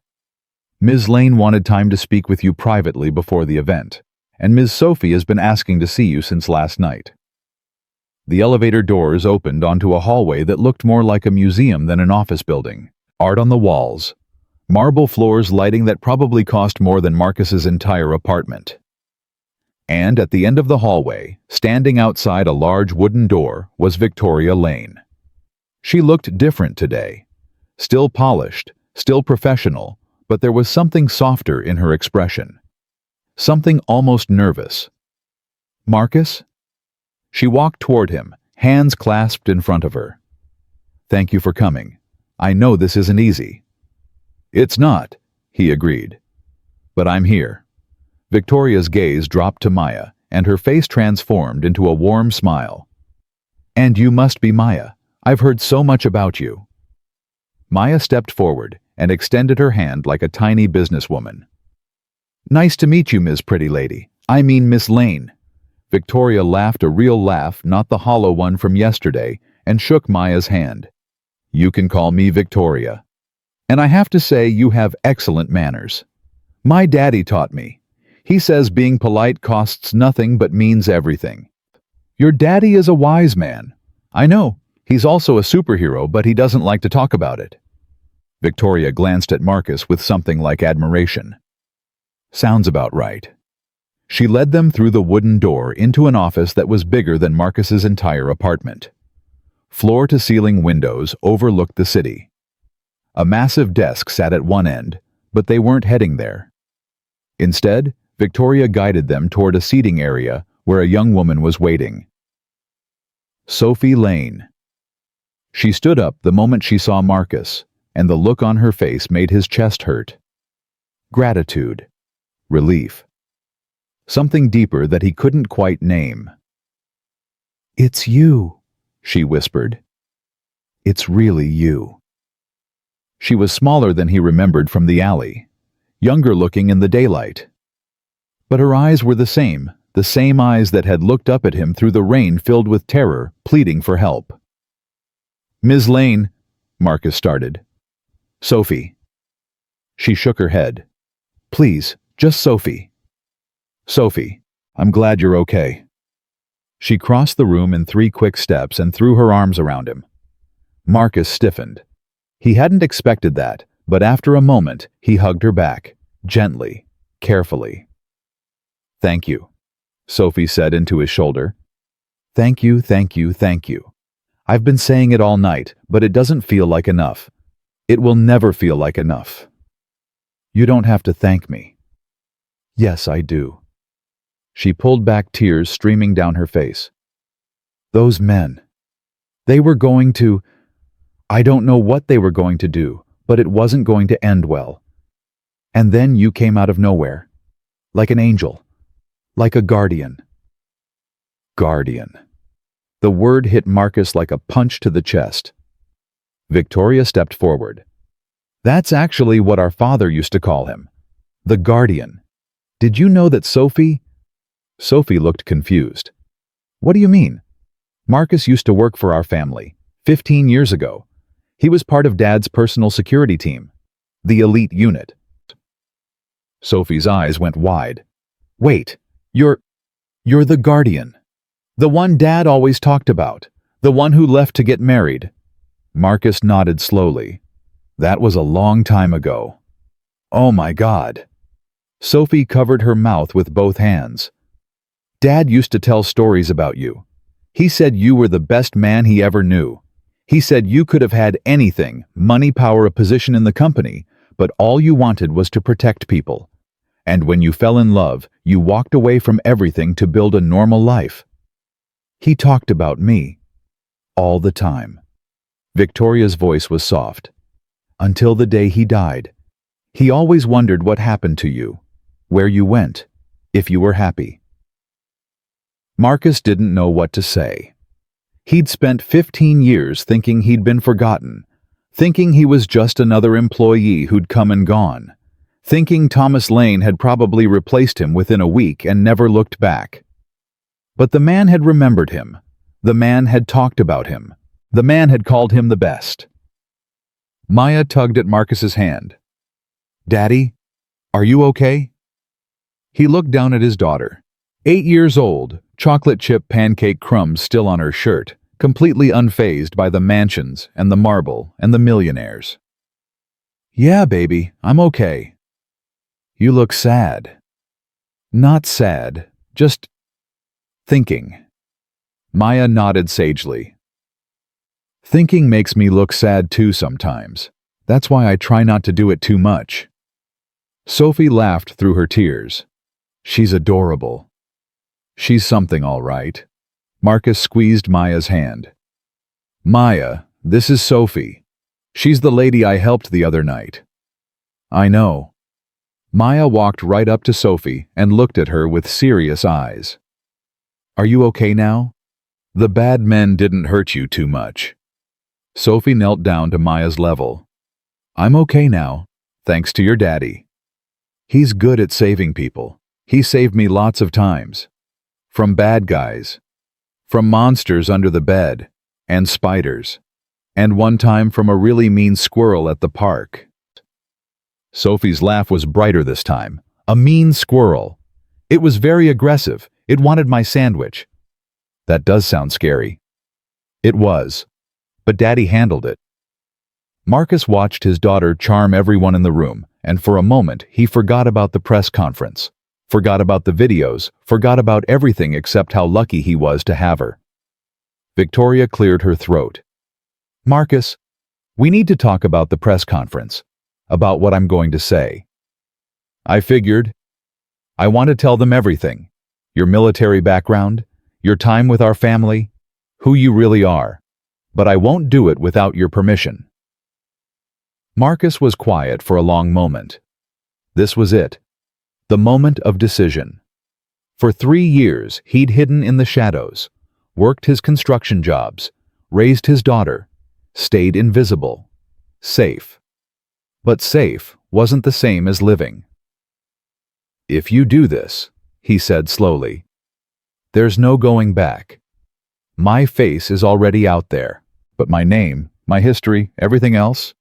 Ms. Lane wanted time to speak with you privately before the event, and Ms. Sophie has been asking to see you since last night. The elevator doors opened onto a hallway that looked more like a museum than an office building. Art on the walls, marble floors, lighting that probably cost more than Marcus's entire apartment. And at the end of the hallway, standing outside a large wooden door, was Victoria Lane. She looked different today. Still polished, still professional, but there was something softer in her expression. Something almost nervous. "Marcus?" She walked toward him, hands clasped in front of her. "Thank you for coming. I know this isn't easy." "It's not," he agreed. "But I'm here." Victoria's gaze dropped to Maya, and her face transformed into a warm smile. "And you must be Maya. I've heard so much about you." Maya stepped forward and extended her hand like a tiny businesswoman. "Nice to meet you, Miss Pretty Lady. I mean Miss Lane." Victoria laughed, a real laugh, not the hollow one from yesterday, and shook Maya's hand. "You can call me Victoria. And I have to say you have excellent manners. My daddy taught me. He says being polite costs nothing but means everything." "Your daddy is a wise man." "I know. He's also a superhero, but he doesn't like to talk about it." Victoria glanced at Marcus with something like admiration. "Sounds about right." She led them through the wooden door into an office that was bigger than Marcus's entire apartment. Floor-to-ceiling windows overlooked the city. A massive desk sat at one end, but they weren't heading there. Instead, Victoria guided them toward a seating area where a young woman was waiting. Sophie Lane. She stood up the moment she saw Marcus, and the look on her face made his chest hurt. Gratitude. Relief. Something deeper that he couldn't quite name. "It's you," she whispered. "It's really you." She was smaller than he remembered from the alley, younger looking in the daylight. But her eyes were the same eyes that had looked up at him through the rain filled with terror, pleading for help. "Ms. Lane," Marcus started. "Sophie." She shook her head. "Please, just Sophie." "Sophie, I'm glad you're okay." She crossed the room in 3 quick steps and threw her arms around him. Marcus stiffened. He hadn't expected that, but after a moment, he hugged her back. gently, carefully. "Thank you," Sophie said into his shoulder. "Thank you, thank you, thank you. I've been saying it all night, but it doesn't feel like enough. It will never feel like enough." "You don't have to thank me." "Yes, I do." She pulled back, tears streaming down her face. "Those men. They were going to... I don't know what they were going to do, but it wasn't going to end well. And then you came out of nowhere. Like an angel. Like a guardian." Guardian. The word hit Marcus like a punch to the chest. Victoria stepped forward. "That's actually what our father used to call him. The guardian. Did you know that Sophie..." Sophie looked confused. "What do you mean?" "Marcus used to work for our family, 15 years ago. He was part of Dad's personal security team, the elite unit." Sophie's eyes went wide. "Wait, you're the guardian. The one Dad always talked about. The one who left to get married." Marcus nodded slowly. "That was a long time ago." "Oh my God." Sophie covered her mouth with both hands. "Dad used to tell stories about you. He said you were the best man he ever knew. He said you could have had anything, money, power, a position in the company, but all you wanted was to protect people. And when you fell in love, you walked away from everything to build a normal life. He talked about me. All the time." Victoria's voice was soft. "Until the day he died. He always wondered what happened to you, where you went, if you were happy." Marcus didn't know what to say. He'd spent 15 years thinking he'd been forgotten, thinking he was just another employee who'd come and gone, thinking Thomas Lane had probably replaced him within a week and never looked back. But the man had remembered him. The man had talked about him. The man had called him the best. Maya tugged at Marcus's hand. "Daddy, are you okay?" He looked down at his daughter. 8 years old, chocolate chip pancake crumbs still on her shirt, completely unfazed by the mansions and the marble and the millionaires. "Yeah, baby, I'm okay." "You look sad." "Not sad, just thinking." Maya nodded sagely. "Thinking makes me look sad too sometimes. That's why I try not to do it too much." Sophie laughed through her tears. "She's adorable." "She's something all right." Marcus squeezed Maya's hand. "Maya, this is Sophie. She's the lady I helped the other night." "I know." Maya walked right up to Sophie and looked at her with serious eyes. "Are you okay now? The bad men didn't hurt you too much." Sophie knelt down to Maya's level. "I'm okay now, thanks to your daddy. He's good at saving people. He saved me lots of times. From bad guys. From monsters under the bed. And spiders. And one time from a really mean squirrel at the park." Sophie's laugh was brighter this time. "A mean squirrel. It was very aggressive. It wanted my sandwich." "That does sound scary." "It was. But Daddy handled it." Marcus watched his daughter charm everyone in the room, and for a moment he forgot about the press conference, forgot about the videos, forgot about everything except how lucky he was to have her. Victoria cleared her throat. "Marcus, we need to talk about the press conference, about what I'm going to say." "I figured. I want to tell them everything. Your military background, your time with our family, who you really are. But I won't do it without your permission." Marcus was quiet for a long moment. This was it. The moment of decision. For 3 years, he'd hidden in the shadows, worked his construction jobs, raised his daughter, stayed invisible, safe. But safe wasn't the same as living. "If you do this," he said slowly, "there's no going back. My face is already out there, but my name, my history, everything else,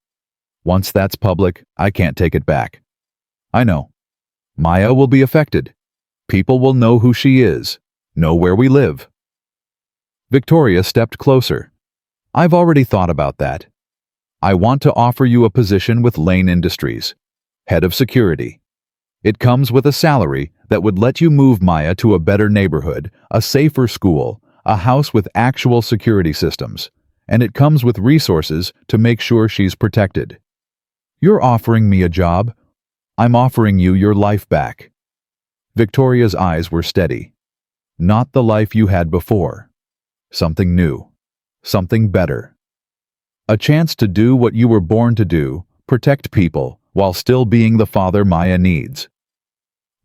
once that's public, I can't take it back. I know. Maya will be affected. People will know who she is, know where we live." Victoria stepped closer. "I've already thought about that. I want to offer you a position with Lane Industries, head of security. It comes with a salary that would let you move Maya to a better neighborhood, a safer school, a house with actual security systems, and it comes with resources to make sure she's protected. You're offering me a job. I'm offering you your life back. Victoria's eyes were steady. Not the life you had before. Something new. Something better. A chance to do what you were born to do, protect people, while still being the father Maya needs.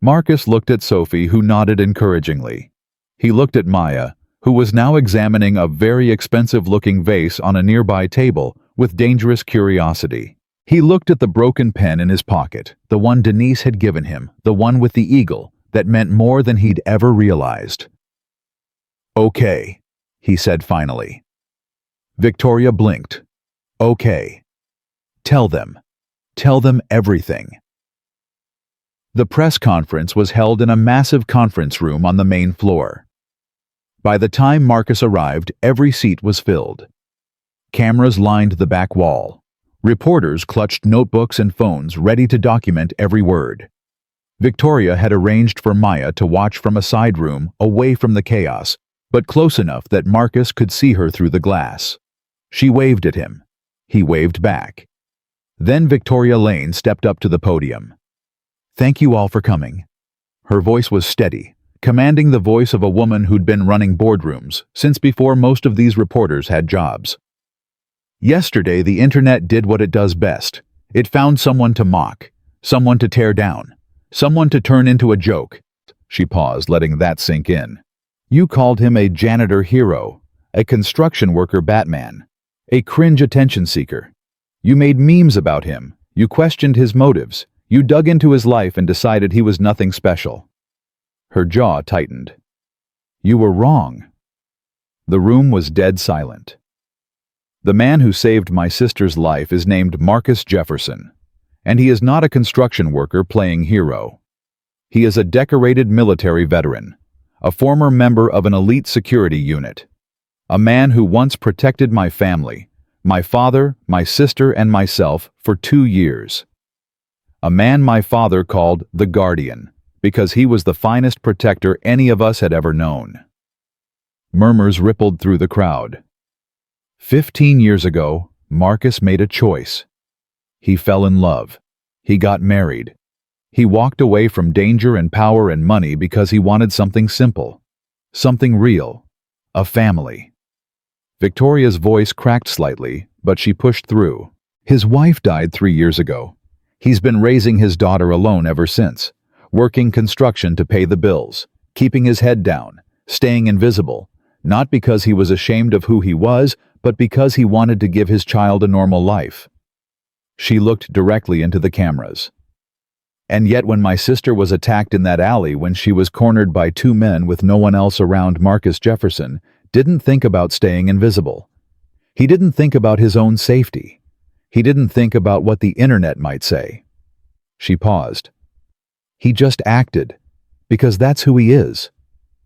Marcus looked at Sophie, who nodded encouragingly. He looked at Maya, who was now examining a very expensive-looking vase on a nearby table with dangerous curiosity. He looked at the broken pen in his pocket, the one Denise had given him, the one with the eagle, that meant more than he'd ever realized. "Okay," he said finally. Victoria blinked. "Okay. Tell them. Tell them everything." The press conference was held in a massive conference room on the main floor. By the time Marcus arrived, every seat was filled. Cameras lined the back wall. Reporters clutched notebooks and phones ready to document every word. Victoria had arranged for Maya to watch from a side room away from the chaos, but close enough that Marcus could see her through the glass. She waved at him. He waved back. Then Victoria Lane stepped up to the podium. "Thank you all for coming." Her voice was steady, commanding the voice of a woman who'd been running boardrooms since before most of these reporters had jobs. Yesterday, the internet did what it does best. It found someone to mock, someone to tear down, someone to turn into a joke. She paused, letting that sink in. You called him a janitor hero, a construction worker Batman, a cringe attention seeker. You made memes about him. You questioned his motives. You dug into his life and decided he was nothing special. Her jaw tightened. You were wrong. The room was dead silent. The man who saved my sister's life is named Marcus Jefferson, and he is not a construction worker playing hero. He is a decorated military veteran, a former member of an elite security unit, a man who once protected my family, my father, my sister, and myself for 2 years. A man my father called the Guardian, because he was the finest protector any of us had ever known. Murmurs rippled through the crowd. 15 years ago, Marcus made a choice. He fell in love. He got married. He walked away from danger and power and money because he wanted something simple, something real, a family. Victoria's voice cracked slightly, but she pushed through. His wife died 3 years ago. He's been raising his daughter alone ever since, working construction to pay the bills, keeping his head down, staying invisible, not because he was ashamed of who he was, but because he wanted to give his child a normal life. She looked directly into the cameras. And yet when my sister was attacked in that alley when she was cornered by 2 men with no one else around, Marcus Jefferson didn't think about staying invisible. He didn't think about his own safety. He didn't think about what the internet might say. She paused. He just acted, because that's who he is.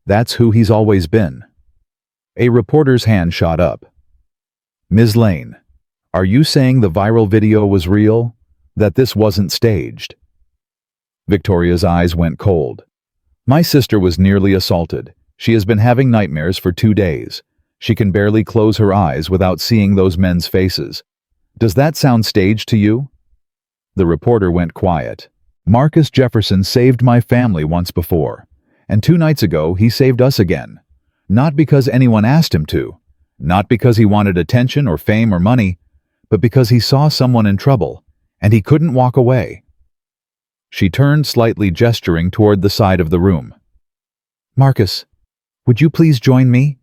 That's who he's always been. A reporter's hand shot up. Ms. Lane, are you saying the viral video was real? That this wasn't staged? Victoria's eyes went cold. My sister was nearly assaulted. She has been having nightmares for 2 days. She can barely close her eyes without seeing those men's faces. Does that sound staged to you? The reporter went quiet. Marcus Jefferson saved my family once before, and 2 nights ago he saved us again. Not because anyone asked him to, not because he wanted attention or fame or money, but because he saw someone in trouble, and he couldn't walk away. She turned slightly, gesturing toward the side of the room. Marcus, would you please join me?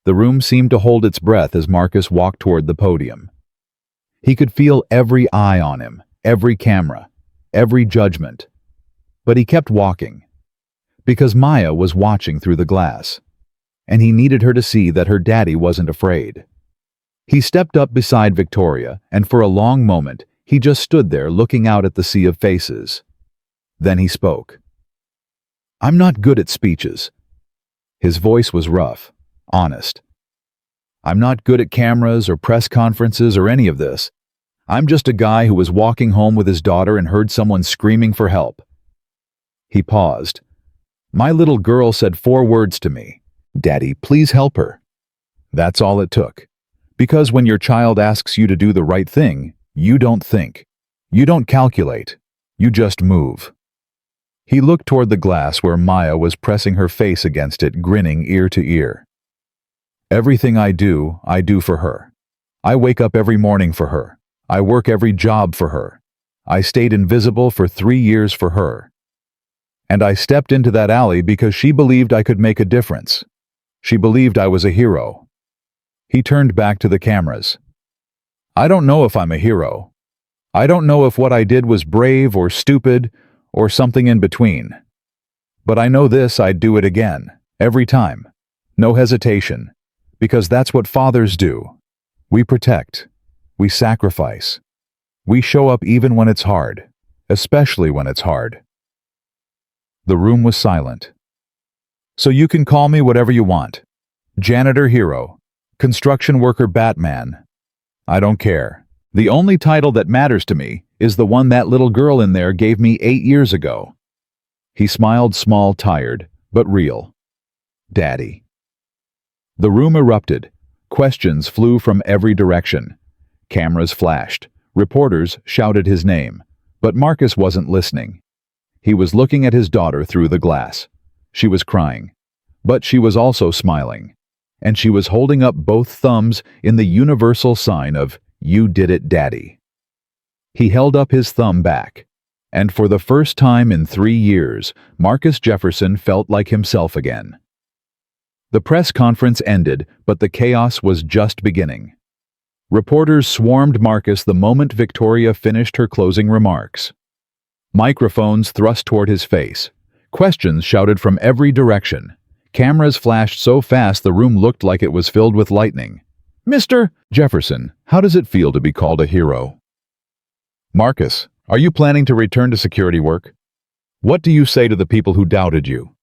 The room seemed to hold its breath as Marcus walked toward the podium. He could feel every eye on him, every camera, every judgment. But he kept walking, because Maya was watching through the glass, and he needed her to see that her daddy wasn't afraid. He stepped up beside Victoria, and for a long moment, he just stood there looking out at the sea of faces. Then he spoke. I'm not good at speeches. His voice was rough, honest. I'm not good at cameras or press conferences or any of this. I'm just a guy who was walking home with his daughter and heard someone screaming for help. He paused. My little girl said 4 words to me. Daddy, please help her. That's all it took. Because when your child asks you to do the right thing, you don't think. You don't calculate. You just move. He looked toward the glass where Maya was pressing her face against it, grinning ear to ear. Everything I do for her. I wake up every morning for her. I work every job for her. I stayed invisible for 3 years for her. And I stepped into that alley because she believed I could make a difference. She believed I was a hero. He turned back to the cameras. I don't know if I'm a hero. I don't know if what I did was brave or stupid or something in between. But I know this, I'd do it again, every time. No hesitation. Because that's what fathers do. We protect. We sacrifice. We show up even when it's hard, especially when it's hard. The room was silent. So you can call me whatever you want. Janitor hero. Construction worker Batman. I don't care. The only title that matters to me is the one that little girl in there gave me 8 years ago. He smiled, small, tired, but real. Daddy. The room erupted. Questions flew from every direction. Cameras flashed. Reporters shouted his name. But Marcus wasn't listening. He was looking at his daughter through the glass. She was crying. But she was also smiling. And she was holding up both thumbs in the universal sign of, "You did it, Daddy." He held up his thumb back. And for the first time in 3 years, Marcus Jefferson felt like himself again. The press conference ended, but the chaos was just beginning. Reporters swarmed Marcus the moment Victoria finished her closing remarks. Microphones thrust toward his face. Questions shouted from every direction. Cameras flashed so fast the room looked like it was filled with lightning. Mr. Jefferson, how does it feel to be called a hero? Marcus, are you planning to return to security work? What do you say to the people who doubted you?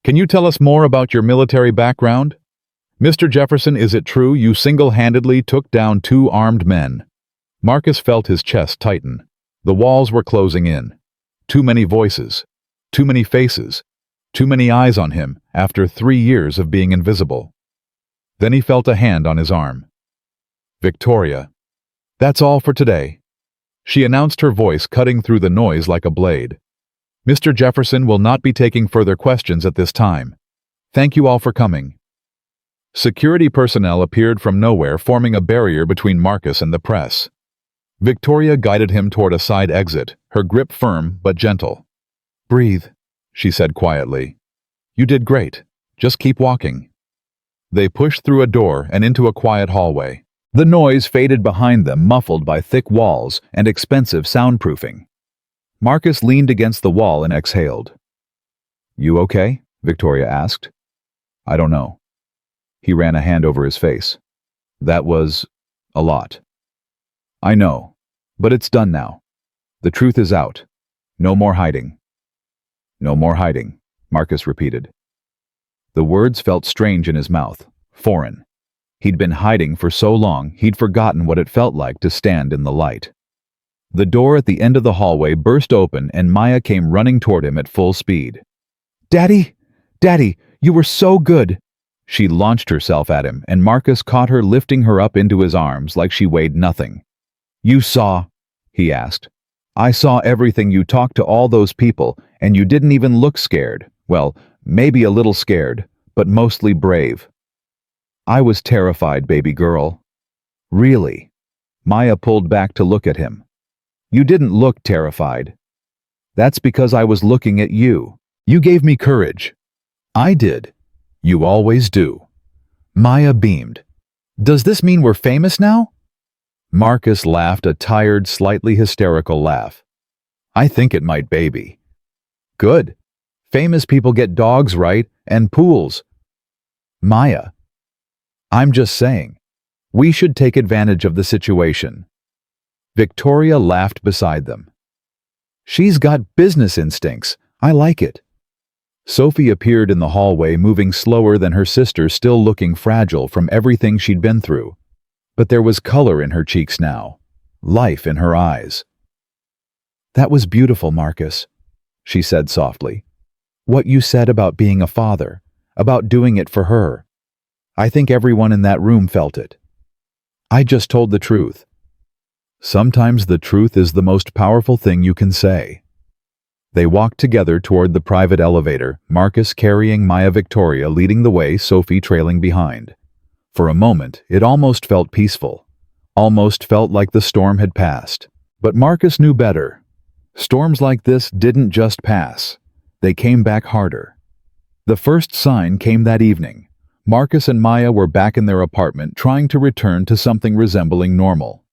Can you tell us more about your military background? Mr. Jefferson, is it true you single-handedly took down 2 armed men? Marcus felt his chest tighten. The walls were closing in. Too many voices. Too many faces. Too many eyes on him after 3 years of being invisible. Then he felt a hand on his arm. Victoria. That's all for today. She announced, her voice cutting through the noise like a blade. Mr. Jefferson will not be taking further questions at this time. Thank you all for coming. Security personnel appeared from nowhere, forming a barrier between Marcus and the press. Victoria guided him toward a side exit, her grip firm but gentle. Breathe, she said quietly. You did great. Just keep walking. They pushed through a door and into a quiet hallway. The noise faded behind them, muffled by thick walls and expensive soundproofing. Marcus leaned against the wall and exhaled. You okay? Victoria asked. I don't know. He ran a hand over his face. That was a lot. I know, but it's done now. The truth is out. No more hiding. No more hiding, Marcus repeated. The words felt strange in his mouth, foreign. He'd been hiding for so long, he'd forgotten what it felt like to stand in the light. The door at the end of the hallway burst open and Maya came running toward him at full speed. Daddy! Daddy, you were so good! She launched herself at him, and Marcus caught her, lifting her up into his arms like she weighed nothing. You saw, he asked. I saw everything. You talked to all those people, and you didn't even look scared. Well, maybe a little scared, but mostly brave. I was terrified, baby girl. Really? Maya pulled back to look at him. You didn't look terrified. That's because I was looking at you. You gave me courage. I did. You always do. Maya beamed. Does this mean we're famous now? Marcus laughed, a tired, slightly hysterical laugh. I think it might, baby. Good. Famous people get dogs, right? And pools. Maya. I'm just saying. We should take advantage of the situation. Victoria laughed beside them. She's got business instincts. I like it. Sophie appeared in the hallway, moving slower than her sister, still looking fragile from everything she'd been through. But there was color in her cheeks now, life in her eyes. That was beautiful, Marcus. she said softly. "What you said about being a father, about doing it for her. I think everyone in that room felt it. I just told the truth." Sometimes the truth is the most powerful thing you can say. They walked together toward the private elevator, Marcus carrying Maya Victoria leading the way, Sophie trailing behind. For a moment, it almost felt peaceful. Almost felt like the storm had passed. But Marcus knew better. Storms like this didn't just pass. They came back harder. The first sign came that evening. Marcus and Maya were back in their apartment trying to return to something resembling normal.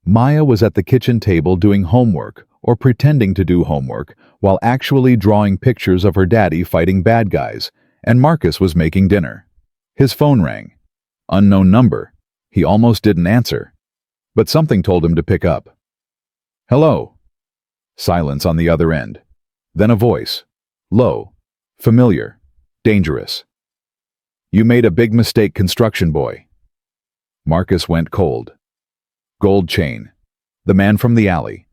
Maya was at the kitchen table doing homework, or pretending to do homework, while actually drawing pictures of her daddy fighting bad guys, and Marcus was making dinner. His phone rang. Unknown number. He almost didn't answer. But something told him to pick up. "Hello." Silence on the other end. Then a voice. Low. Familiar. Dangerous. "You made a big mistake, construction boy." Marcus went cold. Gold chain. The man from the alley.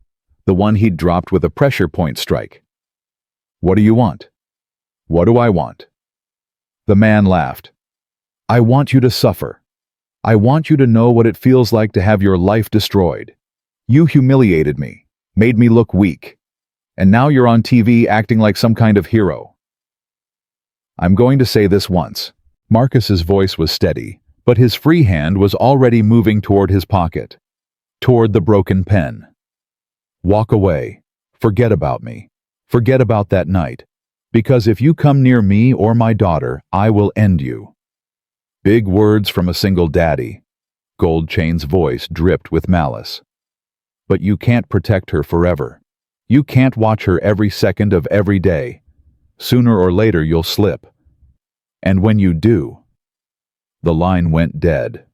The one he'd dropped with a pressure point strike. "What do you want?" "What do I want?" The man laughed. "I want you to suffer. I want you to know what it feels like to have your life destroyed. You humiliated me, made me look weak. And now you're on TV acting like some kind of hero." "I'm going to say this once." Marcus's voice was steady, but his free hand was already moving toward his pocket. Toward the broken pen. "Walk away. Forget about me. Forget about that night. Because if you come near me or my daughter, I will end you." Big words from a single daddy. Gold Chain's voice dripped with malice. "But you can't protect her forever. You can't watch her every second of every day. Sooner or later you'll slip. And when you do..." The line went dead.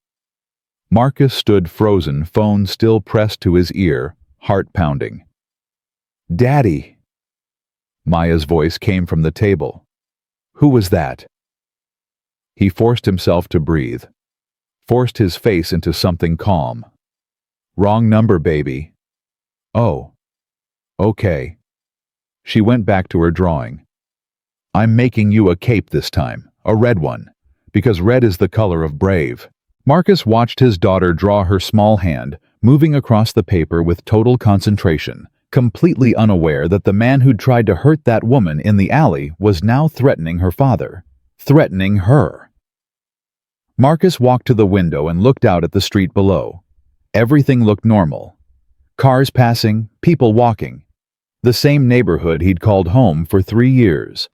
Marcus stood frozen, phone still pressed to his ear, heart pounding. "Daddy!" Maya's voice came from the table. "Who was that?" He forced himself to breathe. Forced his face into something calm. "Wrong number, baby." "Oh. Okay." She went back to her drawing. "I'm making you a cape this time, a red one, because red is the color of brave." Marcus watched his daughter draw her small hand, moving across the paper with total concentration, completely unaware that the man who'd tried to hurt that woman in the alley was now threatening her father. Threatening her. Marcus walked to the window and looked out at the street below. Everything looked normal. Cars passing, people walking. The same neighborhood he'd called home for 3 years.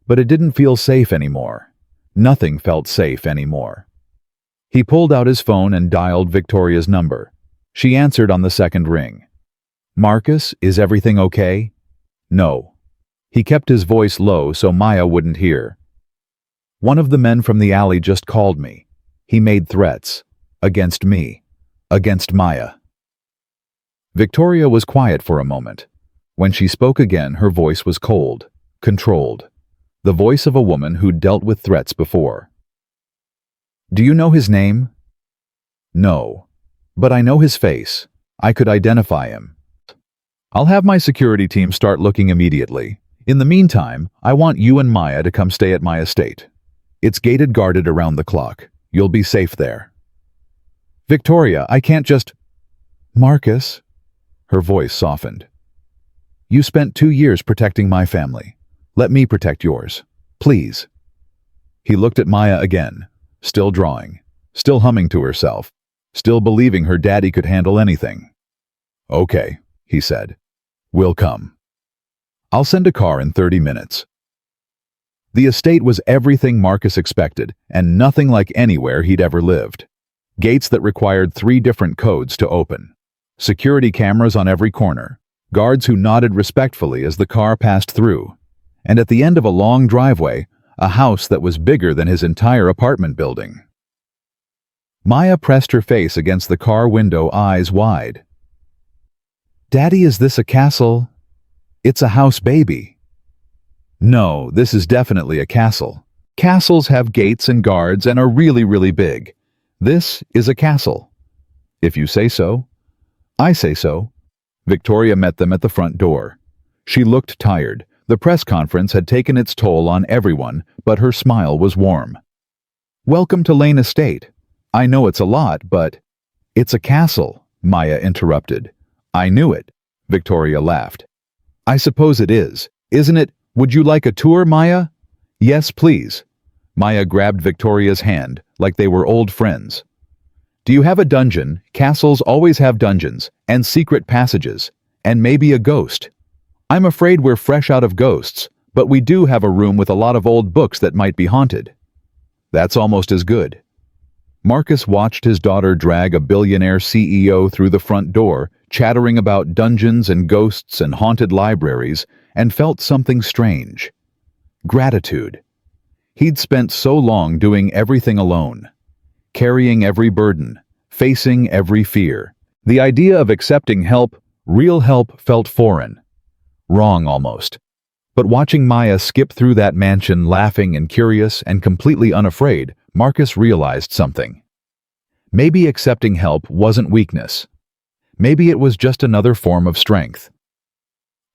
But it didn't feel safe anymore. Nothing felt safe anymore. He pulled out his phone and dialed Victoria's number. She answered on the second ring. "Marcus, is everything okay?" "No." He kept his voice low so Maya wouldn't hear. "One of the men from the alley just called me. He made threats. Against me. Against Maya." Victoria was quiet for a moment. When she spoke again, her voice was cold, controlled. The voice of a woman who'd dealt with threats before. "Do you know his name?" "No. But I know his face. I could identify him." "I'll have my security team start looking immediately. In the meantime, I want you and Maya to come stay at my estate. It's gated, guarded around the clock. You'll be safe there." "Victoria, I can't just..." "Marcus." Her voice softened. "You spent 2 years protecting my family. Let me protect yours. Please." He looked at Maya again, still drawing, still humming to herself, still believing her daddy could handle anything. "Okay," he said. "We'll come. I'll send a car in 30 minutes." The estate was everything Marcus expected, and nothing like anywhere he'd ever lived. Gates that required 3 different codes to open. Security cameras on every corner. Guards who nodded respectfully as the car passed through. And at the end of a long driveway, a house that was bigger than his entire apartment building. Maya pressed her face against the car window, eyes wide. "Daddy, is this a castle?" "It's a house, baby." "No, this is definitely a castle. Castles have gates and guards and are really, really big. This is a castle." "If you say so." "I say so." Victoria met them at the front door. She looked tired, The press conference had taken its toll on everyone, but her smile was warm. "Welcome to Lane Estate. I know it's a lot, but—" "It's a castle," Maya interrupted. "I knew it," Victoria laughed. "I suppose it is, isn't it? Would you like a tour, Maya?" "Yes, please." Maya grabbed Victoria's hand, like they were old friends. "Do you have a dungeon? Castles always have dungeons, and secret passages, and maybe a ghost. I'm afraid we're fresh out of ghosts, but we do have a room with a lot of old books that might be haunted." "That's almost as good." Marcus watched his daughter drag a billionaire CEO through the front door, chattering about dungeons and ghosts and haunted libraries, and felt something strange. Gratitude. He'd spent so long doing everything alone, carrying every burden, facing every fear. The idea of accepting help, real help, felt foreign. Wrong almost. But watching Maya skip through that mansion laughing and curious and completely unafraid, Marcus realized something. Maybe accepting help wasn't weakness. Maybe it was just another form of strength.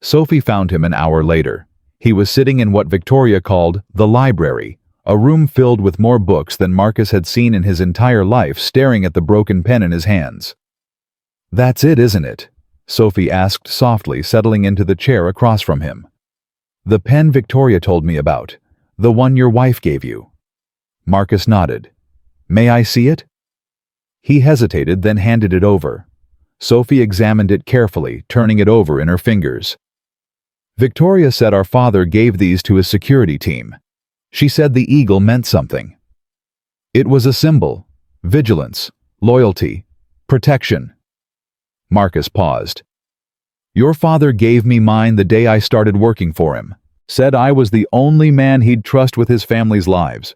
Sophie found him an hour later. He was sitting in what Victoria called the library, a room filled with more books than Marcus had seen in his entire life, staring at the broken pen in his hands. "That's it, isn't it?" Sophie asked softly, settling into the chair across from him. "The pen Victoria told me about, the one your wife gave you." Marcus nodded. "May I see it?" He hesitated, then handed it over. Sophie examined it carefully, turning it over in her fingers. "Victoria said our father gave these to his security team. She said the eagle meant something. It was a symbol, vigilance, loyalty, protection." Marcus paused. "Your father gave me mine the day I started working for him. Said I was the only man he'd trust with his family's lives.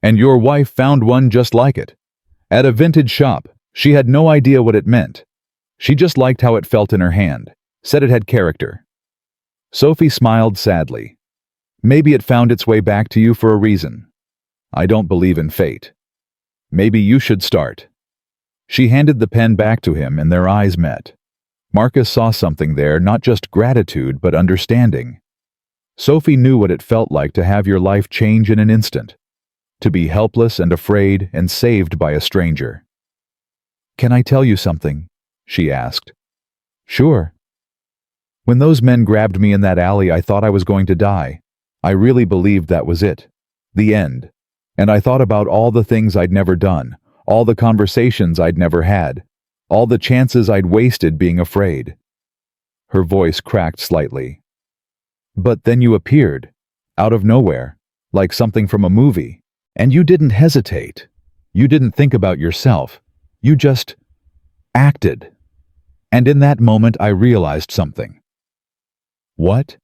And your wife found one just like it. At a vintage shop. She had no idea what it meant. She just liked how it felt in her hand. Said it had character." Sophie smiled sadly. "Maybe it found its way back to you for a reason. I don't believe in fate. Maybe you should start." She handed the pen back to him and their eyes met. Marcus saw something there, not just gratitude but understanding. Sophie knew what it felt like to have your life change in an instant. To be helpless and afraid and saved by a stranger. "Can I tell you something?" she asked. "Sure." "When those men grabbed me in that alley, I thought I was going to die. I really believed that was it. The end. And I thought about all the things I'd never done, all the conversations I'd never had, all the chances I'd wasted being afraid." Her voice cracked slightly. "But then you appeared, out of nowhere, like something from a movie. And you didn't hesitate. You didn't think about yourself. You just acted. And in that moment I realized something." "What?"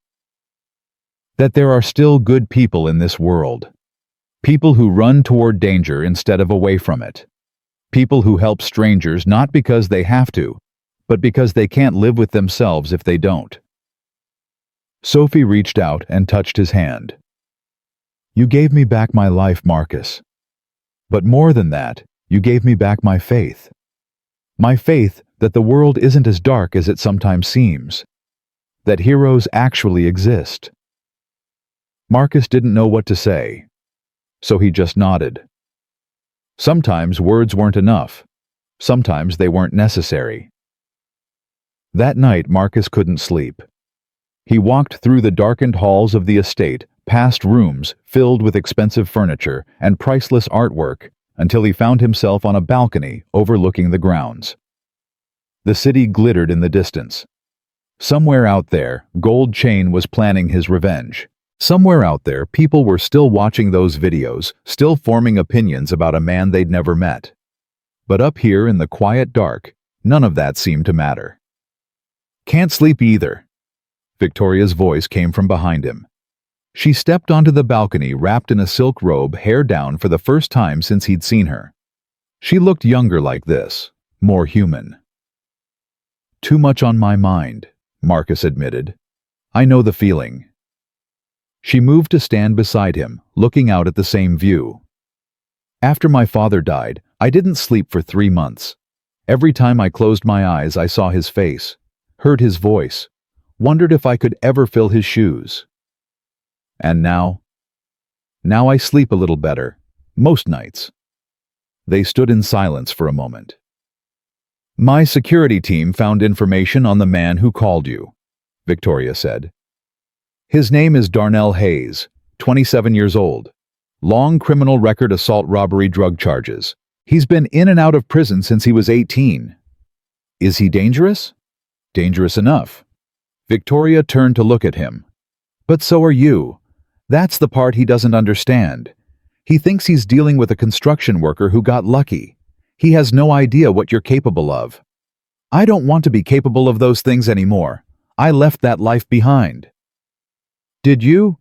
"That there are still good people in this world. People who run toward danger instead of away from it. People who help strangers not because they have to, but because they can't live with themselves if they don't." Sophie reached out and touched his hand. "You gave me back my life, Marcus. But more than that, you gave me back my faith. My faith that the world isn't as dark as it sometimes seems. That heroes actually exist." Marcus didn't know what to say, so he just nodded. Sometimes words weren't enough. Sometimes they weren't necessary. That night, Marcus couldn't sleep. He walked through the darkened halls of the estate, past rooms filled with expensive furniture and priceless artwork, until he found himself on a balcony overlooking the grounds. The city glittered in the distance. Somewhere out there, Gold Chain was planning his revenge. Somewhere out there, people were still watching those videos, still forming opinions about a man they'd never met. But up here in the quiet dark, none of that seemed to matter. "Can't sleep either." Victoria's voice came from behind him. She stepped onto the balcony wrapped in a silk robe, hair down for the first time since he'd seen her. She looked younger like this, more human. "Too much on my mind," Marcus admitted. "I know the feeling." She moved to stand beside him, looking out at the same view. "After my father died, I didn't sleep for 3 months. Every time I closed my eyes, I saw his face, heard his voice, Wondered if I could ever fill his shoes. And now? Now I sleep a little better. Most nights. They stood in silence for a moment. My security team found information on the man who called you, Victoria said. His name is Darnell Hayes, 27 years old. Long criminal record, assault, robbery, drug charges. He's been in and out of prison since he was 18. Is he dangerous? Dangerous enough. Victoria turned to look at him. But so are you. That's the part he doesn't understand. He thinks he's dealing with a construction worker who got lucky. He has no idea what you're capable of. I don't want to be capable of those things anymore. I left that life behind. Did you?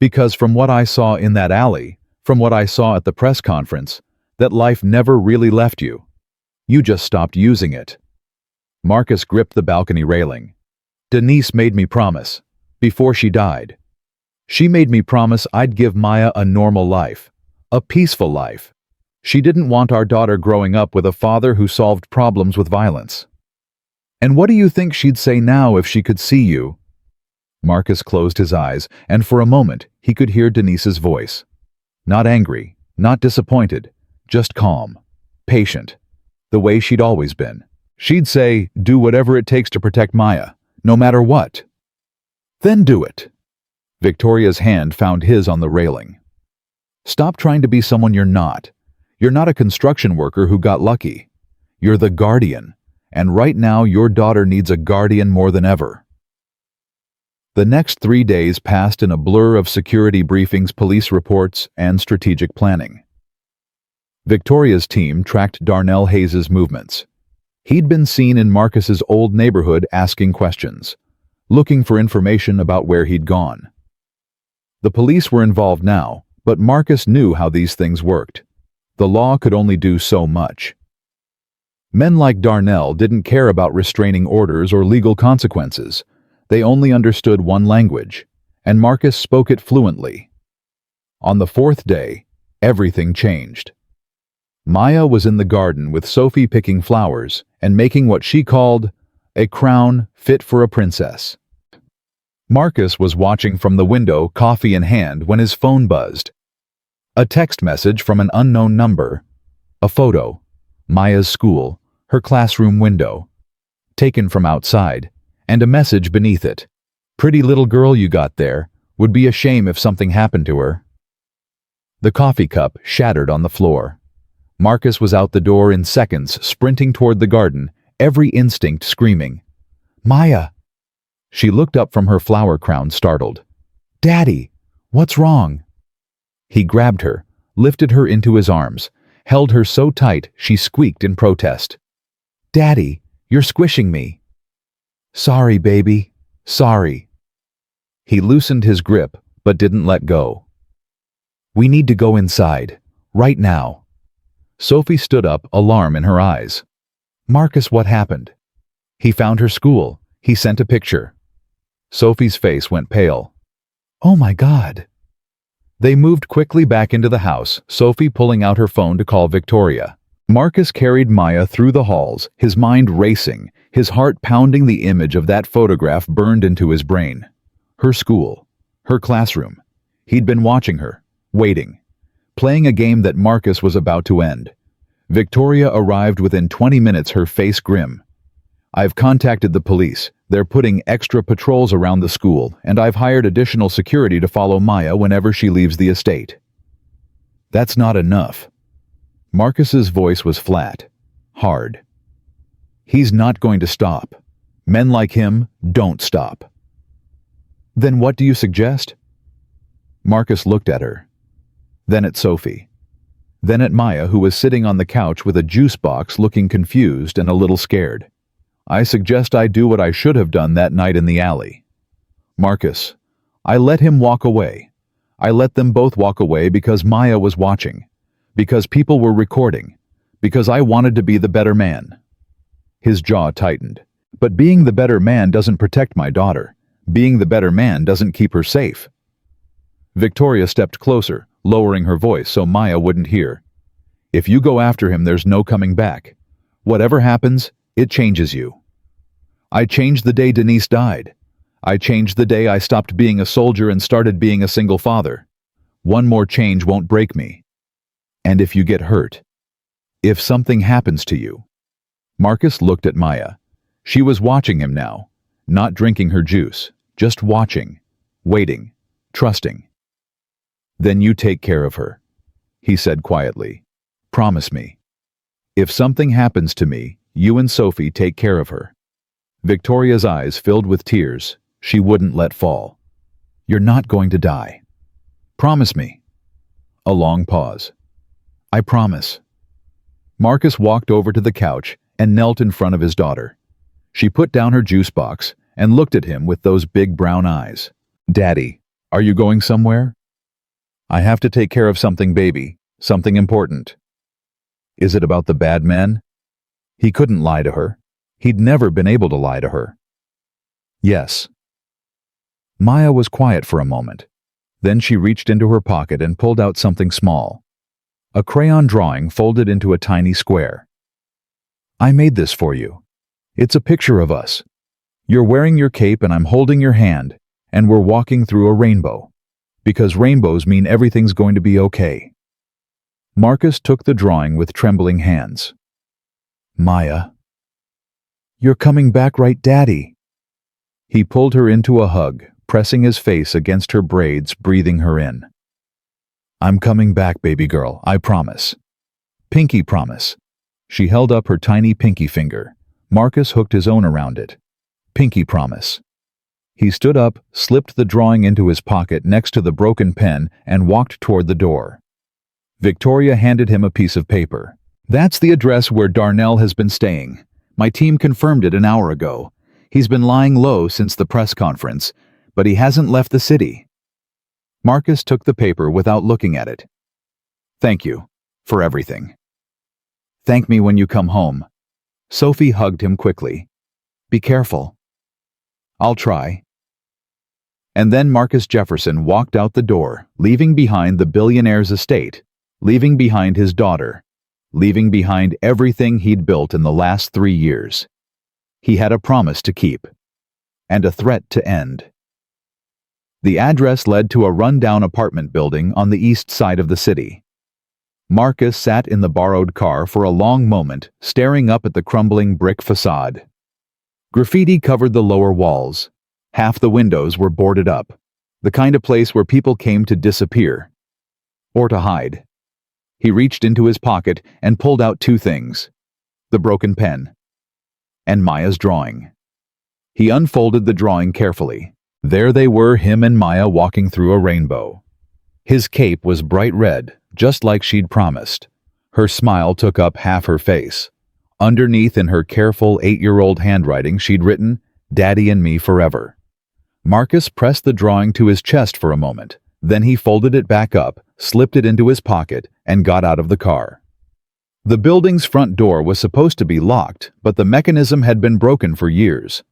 Because from what I saw in that alley, from what I saw at the press conference, that life never really left you. You just stopped using it. Marcus gripped the balcony railing. Denise made me promise, before she died. She made me promise I'd give Maya a normal life, a peaceful life. She didn't want our daughter growing up with a father who solved problems with violence. And what do you think she'd say now if she could see you? Marcus closed his eyes, and for a moment he could hear Denise's voice. Not angry, not disappointed, just calm, patient, the way she'd always been. She'd say, do whatever it takes to protect Maya, no matter what. Then do it. Victoria's hand found his on the railing. Stop trying to be someone you're not. You're not a construction worker who got lucky. You're the guardian, and right now your daughter needs a guardian more than ever. The next 3 days passed in a blur of security briefings, police reports, and strategic planning. Victoria's team tracked Darnell Hayes' movements. He'd been seen in Marcus's old neighborhood asking questions, looking for information about where he'd gone. The police were involved now, but Marcus knew how these things worked. The law could only do so much. Men like Darnell didn't care about restraining orders or legal consequences. They only understood one language, and Marcus spoke it fluently. On the 4th day, everything changed. Maya was in the garden with Sophie picking flowers and making what she called a crown fit for a princess. Marcus was watching from the window, coffee in hand, when his phone buzzed. A text message from an unknown number. A photo. Maya's school, her classroom window. Taken from outside, and a message beneath it. Pretty little girl you got there. Would be a shame if something happened to her. The coffee cup shattered on the floor. Marcus was out the door in seconds, sprinting toward the garden, every instinct screaming. Maya! She looked up from her flower crown, startled. Daddy, what's wrong? He grabbed her, lifted her into his arms, held her so tight she squeaked in protest. Daddy, you're squishing me. Sorry, baby. Sorry. He loosened his grip, but didn't let go. We need to go inside, right now. Sophie stood up, alarm in her eyes. Marcus, what happened? He found her school. He sent a picture. Sophie's face went pale. Oh my God. They moved quickly back into the house, Sophie pulling out her phone to call Victoria. Marcus carried Maya through the halls, his mind racing, his heart pounding. The image of that photograph burned into his brain. Her school, her classroom. He'd been watching her, waiting, playing a game that Marcus was about to end. Victoria arrived within 20 minutes, her face grim. I've contacted the police. They're putting extra patrols around the school, and I've hired additional security to follow Maya whenever she leaves the estate. That's not enough. Marcus's voice was flat, hard. He's not going to stop. Men like him don't stop. Then what do you suggest? Marcus looked at her, then at Sophie, then at Maya, who was sitting on the couch with a juice box, looking confused and a little scared. I suggest I do what I should have done that night in the alley. Marcus, I let him walk away. I let them both walk away because Maya was watching, because people were recording, because I wanted to be the better man. His jaw tightened. But being the better man doesn't protect my daughter. Being the better man doesn't keep her safe. Victoria stepped closer, lowering her voice so Maya wouldn't hear. If you go after him, there's no coming back. Whatever happens, it changes you. I changed the day Denise died. I changed the day I stopped being a soldier and started being a single father. One more change won't break me. And if you get hurt, if something happens to you." Marcus looked at Maya. She was watching him now, not drinking her juice, just watching, waiting, trusting. "Then you take care of her," he said quietly. "Promise me. If something happens to me, you and Sophie take care of her." Victoria's eyes filled with tears she wouldn't let fall. "You're not going to die. Promise me." A long pause. "I promise." Marcus walked over to the couch and knelt in front of his daughter. She put down her juice box and looked at him with those big brown eyes. "Daddy, are you going somewhere?" "I have to take care of something, baby. Something important." "Is it about the bad men?" He couldn't lie to her. He'd never been able to lie to her. "Yes." Maya was quiet for a moment. Then she reached into her pocket and pulled out something small. A crayon drawing folded into a tiny square. "I made this for you. It's a picture of us. You're wearing your cape and I'm holding your hand, and we're walking through a rainbow. Because rainbows mean everything's going to be okay." Marcus took the drawing with trembling hands. "Maya, you're coming back, right, Daddy?" He pulled her into a hug, pressing his face against her braids, breathing her in. "I'm coming back, baby girl, I promise. Pinky promise." She held up her tiny pinky finger. Marcus hooked his own around it. "Pinky promise." He stood up, slipped the drawing into his pocket next to the broken pen, and walked toward the door. Victoria handed him a piece of paper. "That's the address where Darnell has been staying. My team confirmed it an hour ago. He's been lying low since the press conference, but he hasn't left the city." Marcus took the paper without looking at it. "Thank you for everything. Thank me when you come home." Sophie hugged him quickly. "Be careful." "I'll try." And then Marcus Jefferson walked out the door, leaving behind the billionaire's estate, leaving behind his daughter, leaving behind everything he'd built in the last 3 years. He had a promise to keep, and a threat to end. The address led to a run-down apartment building on the east side of the city. Marcus sat in the borrowed car for a long moment, staring up at the crumbling brick facade. Graffiti covered the lower walls. Half the windows were boarded up, the kind of place where people came to disappear, or to hide. He reached into his pocket and pulled out 2 things: the broken pen and Maya's drawing. He unfolded the drawing carefully. There they were, him and Maya walking through a rainbow. His cape was bright red, just like she'd promised. Her smile took up half her face. Underneath, in her careful 8-year-old handwriting, she'd written, "Daddy and me forever." Marcus pressed the drawing to his chest for a moment. Then he folded it back up, slipped it into his pocket, and got out of the car. The building's front door was supposed to be locked, but the mechanism had been broken for years.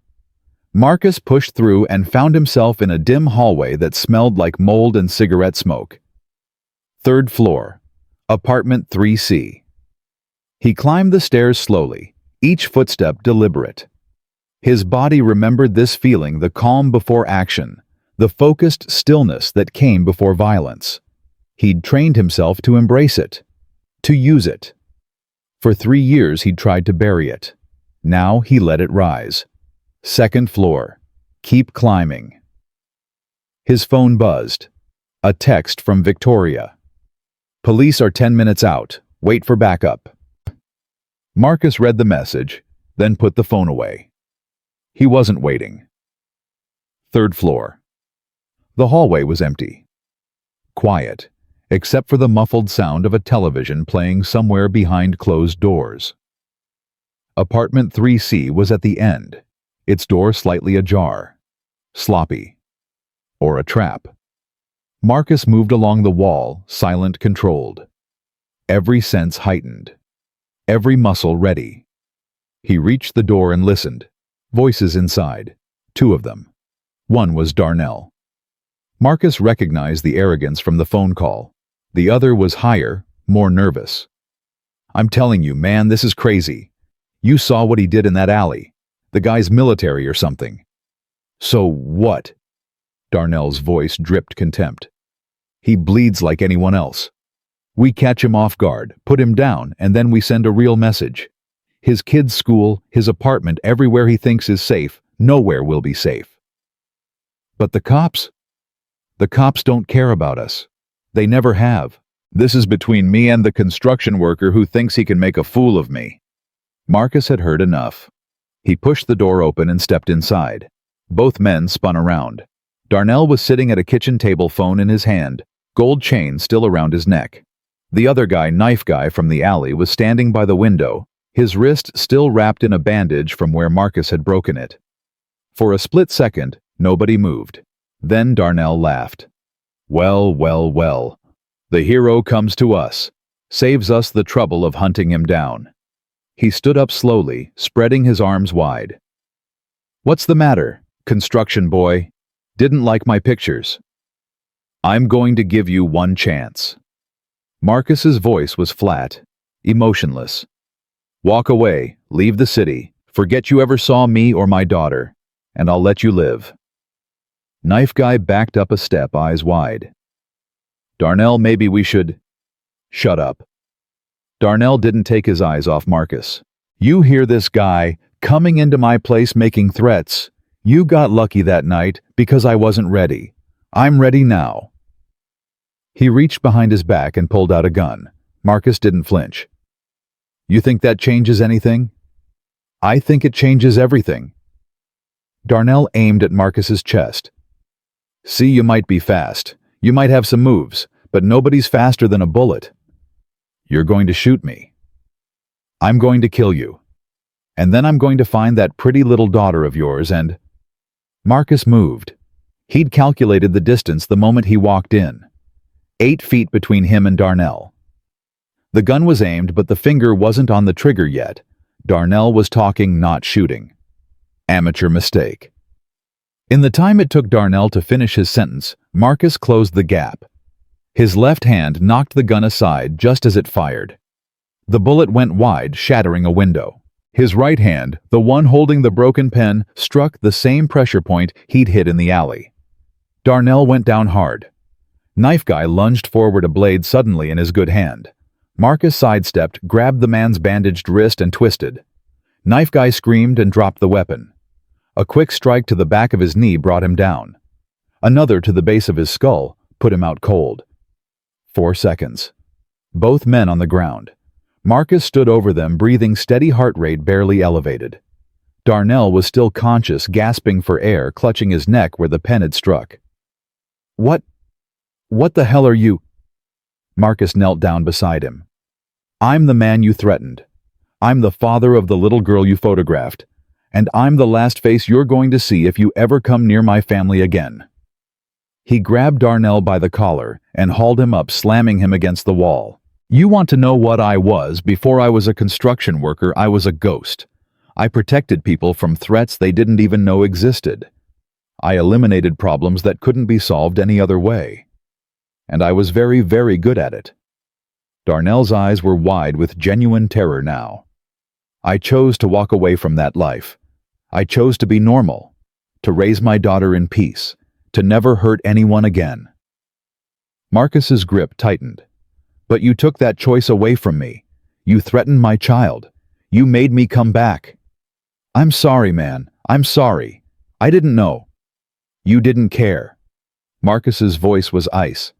Marcus pushed through and found himself in a dim hallway that smelled like mold and cigarette smoke. 3rd floor, apartment 3C. He climbed the stairs slowly, each footstep deliberate. His body remembered this feeling, the calm before action, the focused stillness that came before violence. He'd trained himself to embrace it, to use it. For 3 years he'd tried to bury it. Now he let it rise. 2nd floor. Keep climbing. His phone buzzed. A text from Victoria. "Police are 10 minutes out. Wait for backup." Marcus read the message, then put the phone away. He wasn't waiting. 3rd floor. The hallway was empty. Quiet, except for the muffled sound of a television playing somewhere behind closed doors. Apartment 3C was at the end, its door slightly ajar. Sloppy. Or a trap. Marcus moved along the wall, silent, controlled. Every sense heightened. Every muscle ready. He reached the door and listened. Voices inside. 2 of them. One was Darnell. Marcus recognized the arrogance from the phone call. The other was higher, more nervous. "I'm telling you, man, this is crazy. You saw what he did in that alley. The guy's military or something." So what? Darnell's voice dripped contempt. He bleeds like anyone else. We catch him off guard, put him down, and then we send a real message. His kid's school, his apartment, everywhere he thinks is safe, nowhere will be safe. But the cops? The cops don't care about us. They never have. This is between me and the construction worker who thinks he can make a fool of me. Marcus had heard enough. He pushed the door open and stepped inside. Both men spun around. Darnell was sitting at a kitchen table, phone in his hand, gold chain still around his neck. The other guy, knife guy from the alley, was standing by the window, his wrist still wrapped in a bandage from where Marcus had broken it. For a split second, nobody moved. Then Darnell laughed. Well, well, well. The hero comes to us, saves us the trouble of hunting him down. He stood up slowly, spreading his arms wide. What's the matter, construction boy? Didn't like my pictures? I'm going to give you one chance. Marcus's voice was flat, emotionless. Walk away, leave the city, forget you ever saw me or my daughter, and I'll let you live. Knife guy backed up a step, eyes wide. Darnell, maybe we should... Shut up. Darnell didn't take his eyes off Marcus. You hear this guy coming into my place making threats? You got lucky that night because I wasn't ready. I'm ready now. He reached behind his back and pulled out a gun. Marcus didn't flinch. You think that changes anything? I think it changes everything. Darnell aimed at Marcus's chest. See, you might be fast. You might have some moves, but nobody's faster than a bullet. You're going to shoot me. I'm going to kill you. And then I'm going to find that pretty little daughter of yours and... Marcus moved. He'd calculated the distance the moment he walked in. 8 feet between him and Darnell. The gun was aimed, but the finger wasn't on the trigger yet. Darnell was talking, not shooting. Amateur mistake. In the time it took Darnell to finish his sentence, Marcus closed the gap. His left hand knocked the gun aside just as it fired. The bullet went wide, shattering a window. His right hand, the one holding the broken pen, struck the same pressure point he'd hit in the alley. Darnell went down hard. Knife guy lunged forward, a blade suddenly in his good hand. Marcus sidestepped, grabbed the man's bandaged wrist and twisted. Knife guy screamed and dropped the weapon. A quick strike to the back of his knee brought him down. Another to the base of his skull put him out cold. 4 seconds. Both men on the ground. Marcus stood over them, breathing, steady heart rate barely elevated. Darnell was still conscious, gasping for air, clutching his neck where the pen had struck. What the hell are you? Marcus knelt down beside him. I'm the man you threatened. I'm the father of the little girl you photographed. And I'm the last face you're going to see if you ever come near my family again. He grabbed Darnell by the collar and hauled him up, slamming him against the wall. You want to know what I was? Before I was a construction worker, I was a ghost. I protected people from threats they didn't even know existed. I eliminated problems that couldn't be solved any other way. And I was very, very good at it. Darnell's eyes were wide with genuine terror now. I chose to walk away from that life. I chose to be normal, to raise my daughter in peace, to never hurt anyone again. Marcus's grip tightened. But you took that choice away from me. You threatened my child. You made me come back. I'm sorry, man. I'm sorry. I didn't know. You didn't care. Marcus's voice was ice.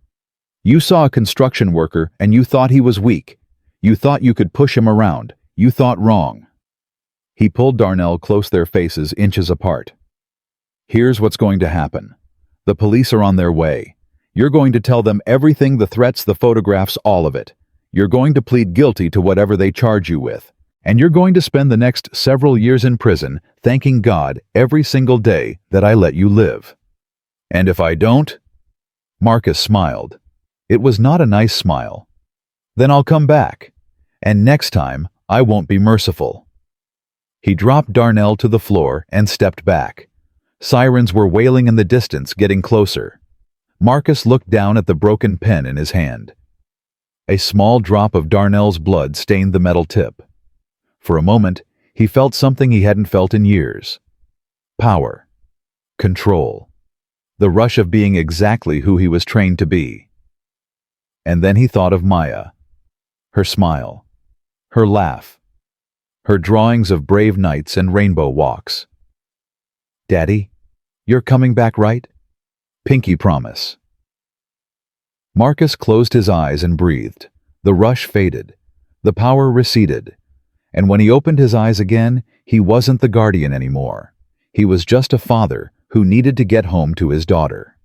You saw a construction worker and you thought he was weak. You thought you could push him around. You thought wrong. He pulled Darnell close, their faces inches apart. Here's what's going to happen. The police are on their way. You're going to tell them everything, the threats, the photographs, all of it. You're going to plead guilty to whatever they charge you with. And you're going to spend the next several years in prison thanking God every single day that I let you live. And if I don't? Marcus smiled. It was not a nice smile. Then I'll come back. And next time, I won't be merciful. He dropped Darnell to the floor and stepped back. Sirens were wailing in the distance, getting closer. Marcus looked down at the broken pen in his hand. A small drop of Darnell's blood stained the metal tip. For a moment, he felt something he hadn't felt in years. Power. Control. The rush of being exactly who he was trained to be. And then he thought of Maya. Her smile. Her laugh. Her drawings of brave nights and rainbow walks. "Daddy, you're coming back, right?" Pinky promise. Marcus closed his eyes and breathed. The rush faded. The power receded. And when he opened his eyes again, he wasn't the guardian anymore. He was just a father who needed to get home to his daughter.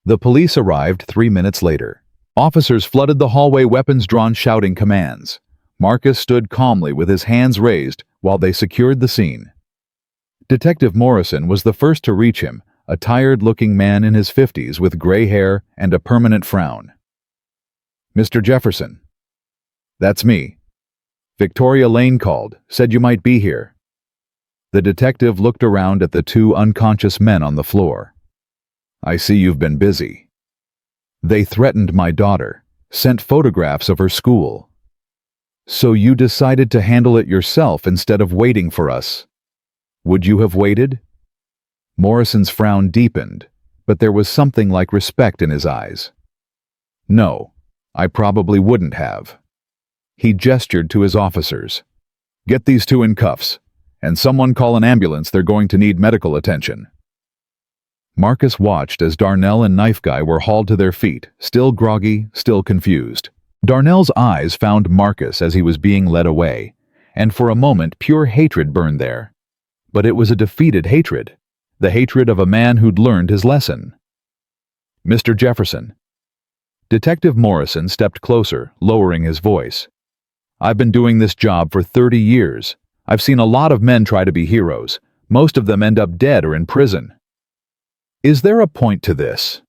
The police arrived 3 minutes later. Officers flooded the hallway, weapons drawn, shouting commands. Marcus stood calmly with his hands raised while they secured the scene. Detective Morrison was the first to reach him, a tired-looking man in his 50s with gray hair and a permanent frown. "Mr. Jefferson." "That's me. Victoria Lane called, said you might be here." The detective looked around at the two unconscious men on the floor. "I see you've been busy. They threatened my daughter, sent photographs of her school. So you decided to handle it yourself instead of waiting for us. Would you have waited?" Morrison's frown deepened, but there was something like respect in his eyes. "No, I probably wouldn't have." He gestured to his officers. "Get these two in cuffs, and someone call an ambulance, they're going to need medical attention." Marcus watched as Darnell and Knife Guy were hauled to their feet, still groggy, still confused. Darnell's eyes found Marcus as he was being led away, and for a moment pure hatred burned there. But it was a defeated hatred, the hatred of a man who'd learned his lesson. "Mr. Jefferson." Detective Morrison stepped closer, lowering his voice. "I've been doing this job for 30 years. I've seen a lot of men try to be heroes. Most of them end up dead or in prison. Is there a point to this?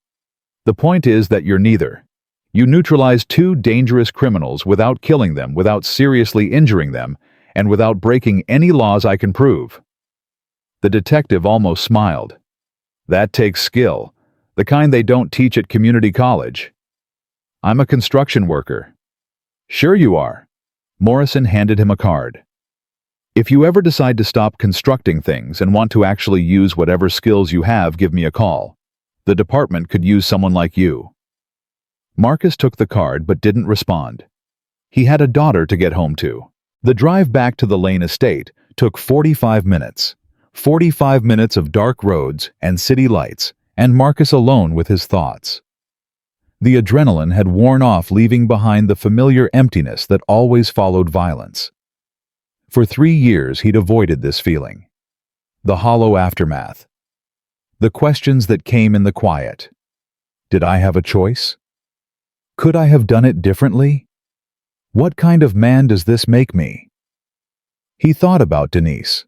The point is that you're neither. You neutralized two dangerous criminals without killing them, without seriously injuring them, and without breaking any laws I can prove." The detective almost smiled. "That takes skill, the kind they don't teach at community college." "I'm a construction worker." "Sure you are." Morrison handed him a card. "If you ever decide to stop constructing things and want to actually use whatever skills you have, give me a call. The department could use someone like you." Marcus took the card but didn't respond. He had a daughter to get home to. The drive back to the Lane estate took 45 minutes. 45 minutes of dark roads and city lights, and Marcus alone with his thoughts. The adrenaline had worn off, leaving behind the familiar emptiness that always followed violence. For 3 years he'd avoided this feeling. The hollow aftermath. The questions that came in the quiet. Did I have a choice? Could I have done it differently? What kind of man does this make me? He thought about Denise.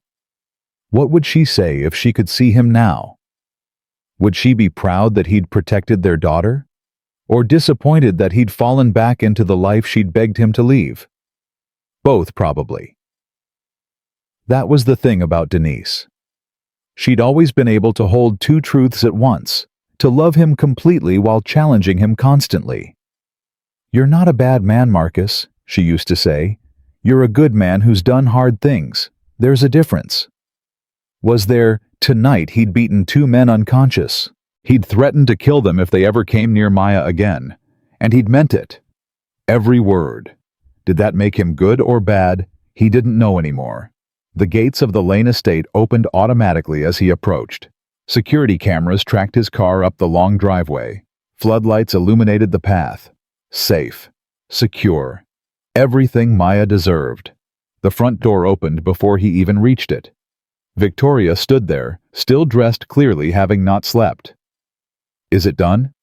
What would she say if she could see him now? Would she be proud that he'd protected their daughter? Or disappointed that he'd fallen back into the life she'd begged him to leave? Both, probably. That was the thing about Denise. She'd always been able to hold two truths at once, to love him completely while challenging him constantly. "You're not a bad man, Marcus," she used to say. "You're a good man who's done hard things. There's a difference." Was there, tonight he'd beaten 2 men unconscious. He'd threatened to kill them if they ever came near Maya again. And he'd meant it. Every word. Did that make him good or bad? He didn't know anymore. The gates of the Lane estate opened automatically as he approached. Security cameras tracked his car up the long driveway. Floodlights illuminated the path. Safe. Secure. Everything Maya deserved. The front door opened before he even reached it. Victoria stood there, still dressed clearly, having not slept. "Is it done?"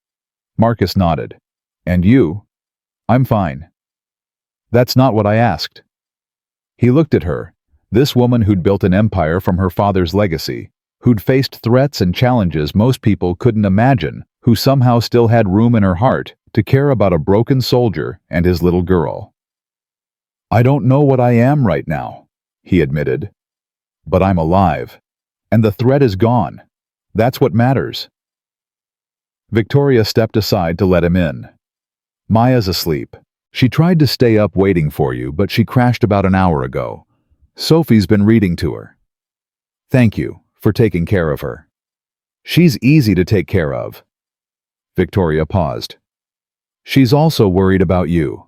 Marcus nodded. "And you?" "I'm fine." "That's not what I asked." He looked at her, this woman who'd built an empire from her father's legacy, who'd faced threats and challenges most people couldn't imagine, who somehow still had room in her heart to care about a broken soldier and his little girl. "I don't know what I am right now," he admitted. "But I'm alive, and the threat is gone. That's what matters." Victoria stepped aside to let him in. "Maya's asleep. She tried to stay up waiting for you, but she crashed about an hour ago. Sophie's been reading to her." "Thank you for taking care of her." She's easy to take care of. Victoria paused. She's also worried about you.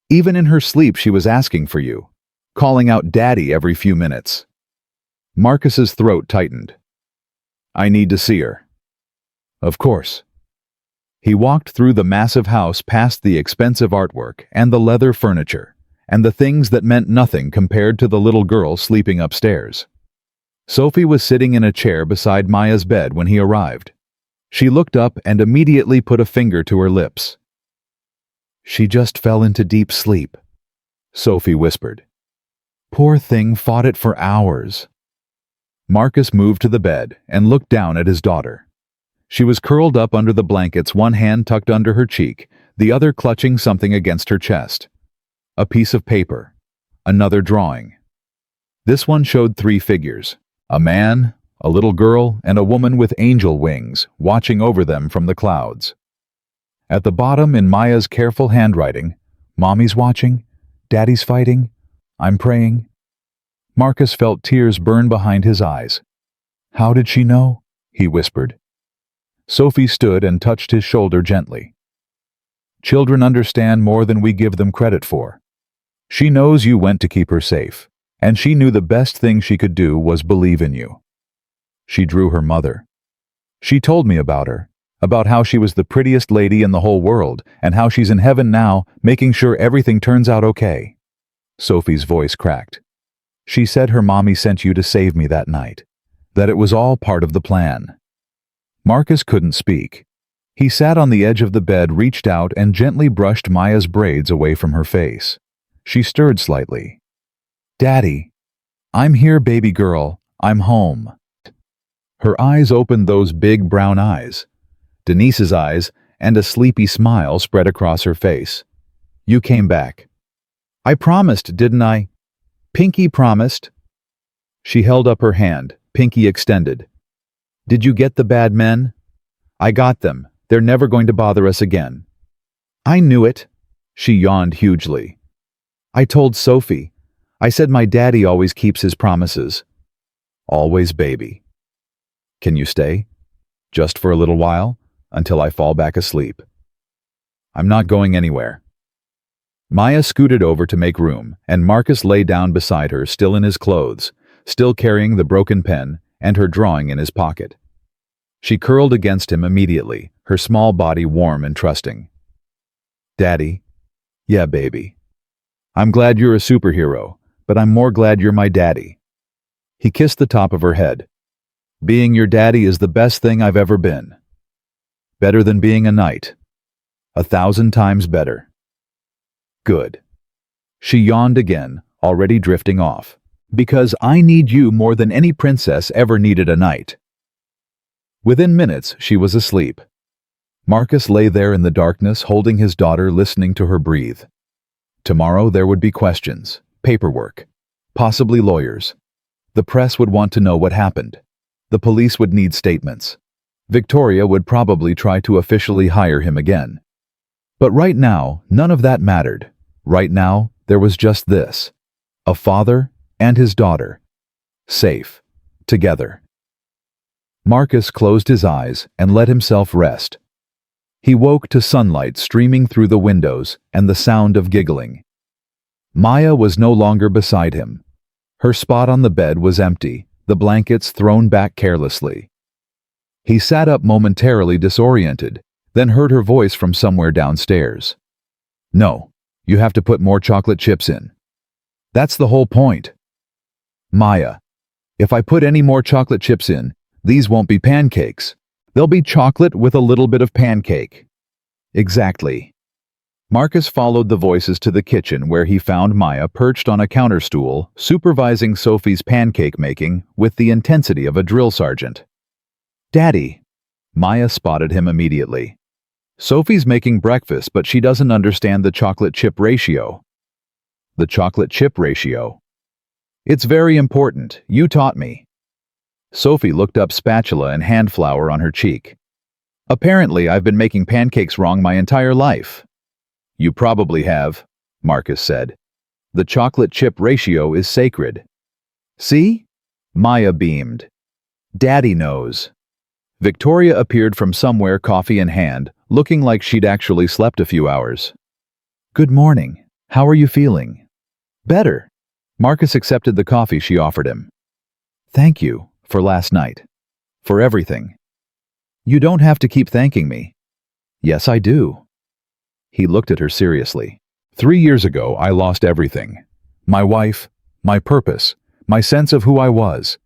Even in her sleep she was asking for you, calling out Daddy every few minutes. Marcus's throat tightened. I need to see her. Of course. He walked through the massive house past the expensive artwork and the leather furniture, and the things that meant nothing compared to the little girl sleeping upstairs. Sophie was sitting in a chair beside Maya's bed when he arrived. She looked up and immediately put a finger to her lips. She just fell into deep sleep, Sophie whispered. Poor thing fought it for hours. Marcus moved to the bed and looked down at his daughter. She was curled up under the blankets, one hand tucked under her cheek, the other clutching something against her chest. A piece of paper. Another drawing. This one showed 3 figures. A man, a little girl, and a woman with angel wings, watching over them from the clouds. At the bottom, in Maya's careful handwriting, Mommy's watching, Daddy's fighting, I'm praying. Marcus felt tears burn behind his eyes. How did she know? He whispered. Sophie stood and touched his shoulder gently. Children understand more than we give them credit for. She knows you went to keep her safe, and she knew the best thing she could do was believe in you. She drew her mother. She told me about her, about how she was the prettiest lady in the whole world, and how she's in heaven now, making sure everything turns out okay. Sophie's voice cracked. She said her mommy sent you to save me that night, that it was all part of the plan. Marcus couldn't speak. He sat on the edge of the bed, reached out, and gently brushed Maya's braids away from her face. She stirred slightly. Daddy, I'm here, baby girl. I'm home. Her eyes opened, those big brown eyes. Denise's eyes, and a sleepy smile spread across her face. You came back. I promised, didn't I? Pinky promised. She held up her hand, pinky extended. Did you get the bad men? I got them. They're never going to bother us again. I knew it. She yawned hugely. I told Sophie. I said my daddy always keeps his promises. Always, baby. Can you stay? Just for a little while, until I fall back asleep. I'm not going anywhere. Maya scooted over to make room, and Marcus lay down beside her, still in his clothes, still carrying the broken pen and her drawing in his pocket. She curled against him immediately, her small body warm and trusting. Daddy? Yeah, baby. I'm glad you're a superhero, but I'm more glad you're my daddy. He kissed the top of her head. Being your daddy is the best thing I've ever been. Better than being a knight. 1,000 times better. Good. She yawned again, already drifting off. Because I need you more than any princess ever needed a knight. Within minutes, she was asleep. Marcus lay there in the darkness, holding his daughter, listening to her breathe. Tomorrow there would be questions, paperwork, possibly lawyers. The press would want to know what happened. The police would need statements. Victoria would probably try to officially hire him again. But right now, none of that mattered. Right now, there was just this. A father and his daughter. Safe. Together. Marcus closed his eyes and let himself rest. He woke to sunlight streaming through the windows and the sound of giggling. Maya was no longer beside him. Her spot on the bed was empty, the blankets thrown back carelessly. He sat up momentarily disoriented, then heard her voice from somewhere downstairs. No, you have to put more chocolate chips in. That's the whole point. Maya, if I put any more chocolate chips in, these won't be pancakes. They'll be chocolate with a little bit of pancake. Exactly. Marcus followed the voices to the kitchen, where he found Maya perched on a counter stool, supervising Sophie's pancake making with the intensity of a drill sergeant. Daddy. Maya spotted him immediately. Sophie's making breakfast, but she doesn't understand the chocolate chip ratio. The chocolate chip ratio. It's very important. You taught me. Sophie looked up, spatula and hand flour on her cheek. Apparently, I've been making pancakes wrong my entire life. You probably have, Marcus said. The chocolate chip ratio is sacred. See? Maya beamed. Daddy knows. Victoria appeared from somewhere, coffee in hand, looking like she'd actually slept a few hours. "Good morning. How are you feeling?" "Better." Marcus accepted the coffee she offered him. "Thank you for last night. For everything." "You don't have to keep thanking me." "Yes, I do." He looked at her seriously. 3 years ago, I lost everything. My wife, my purpose, my sense of who I was.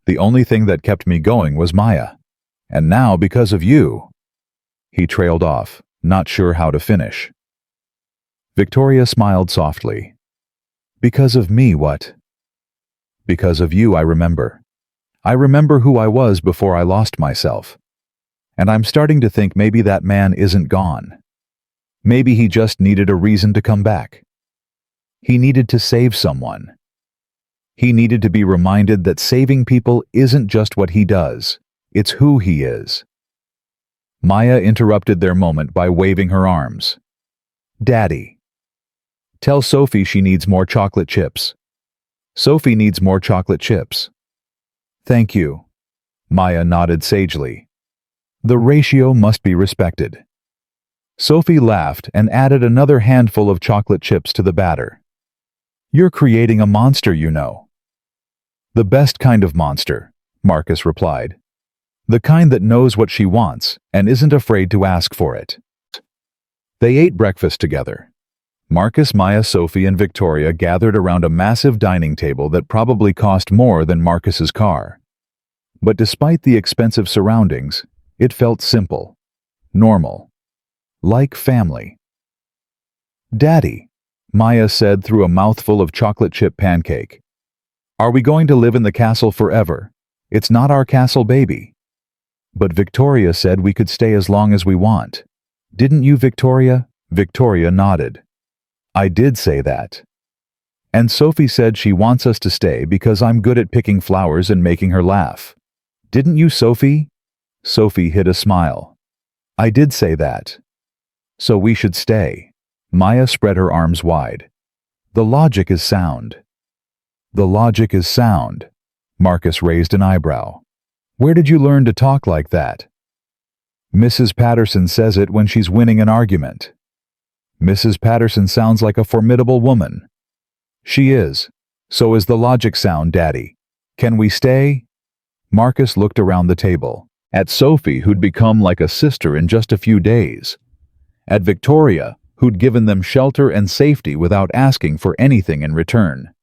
The only thing that kept me going was Maya. And now, because of you." He trailed off, not sure how to finish. Victoria smiled softly. "Because of me, what?" "Because of you, I remember. I remember who I was before I lost myself. And I'm starting to think maybe that man isn't gone. Maybe he just needed a reason to come back. He needed to save someone. He needed to be reminded that saving people isn't just what he does, it's who he is." Maya interrupted their moment by waving her arms. "Daddy. Tell Sophie she needs more chocolate chips. Sophie needs more chocolate chips." "Thank you." Maya nodded sagely. "The ratio must be respected." Sophie laughed and added another handful of chocolate chips to the batter. "You're creating a monster, you know." "The best kind of monster," Marcus replied. "The kind that knows what she wants and isn't afraid to ask for it." They ate breakfast together. Marcus, Maya, Sophie, and Victoria gathered around a massive dining table that probably cost more than Marcus's car. But despite the expensive surroundings, it felt simple, normal, like family. "Daddy," Maya said through a mouthful of chocolate chip pancake. "Are we going to live in the castle forever? It's not our castle, baby." "But Victoria said we could stay as long as we want. Didn't you, Victoria?" Victoria nodded. "I did say that. And Sophie said she wants us to stay because I'm good at picking flowers and making her laugh. Didn't you, Sophie?" Sophie hid a smile. "I did say that. So we should stay." Maya spread her arms wide. "The logic is sound." "The logic is sound." Marcus raised an eyebrow. "Where did you learn to talk like that?" "Mrs. Patterson says it when she's winning an argument." "Mrs. Patterson sounds like a formidable woman." "She is. So is the logic sound, Daddy. Can we stay?" Marcus looked around the table. At Sophie, who'd become like a sister in just a few days. At Victoria, who'd given them shelter and safety without asking for anything in return.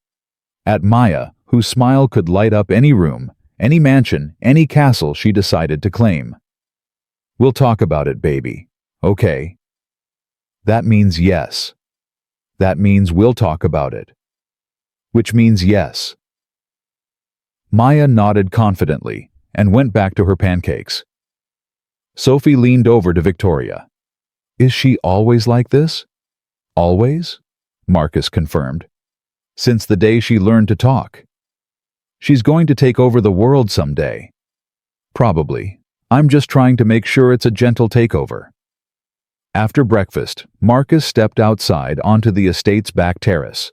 At Maya, whose smile could light up any room, any mansion, any castle she decided to claim. "We'll talk about it, baby. Okay?" That means yes. That means we'll talk about it. Which means yes. Maya nodded confidently and went back to her pancakes. Sophie leaned over to Victoria. "Is she always like this?" "Always?" Marcus confirmed. "Since the day she learned to talk. She's going to take over the world someday." "Probably. I'm just trying to make sure it's a gentle takeover." After breakfast, Marcus stepped outside onto the estate's back terrace.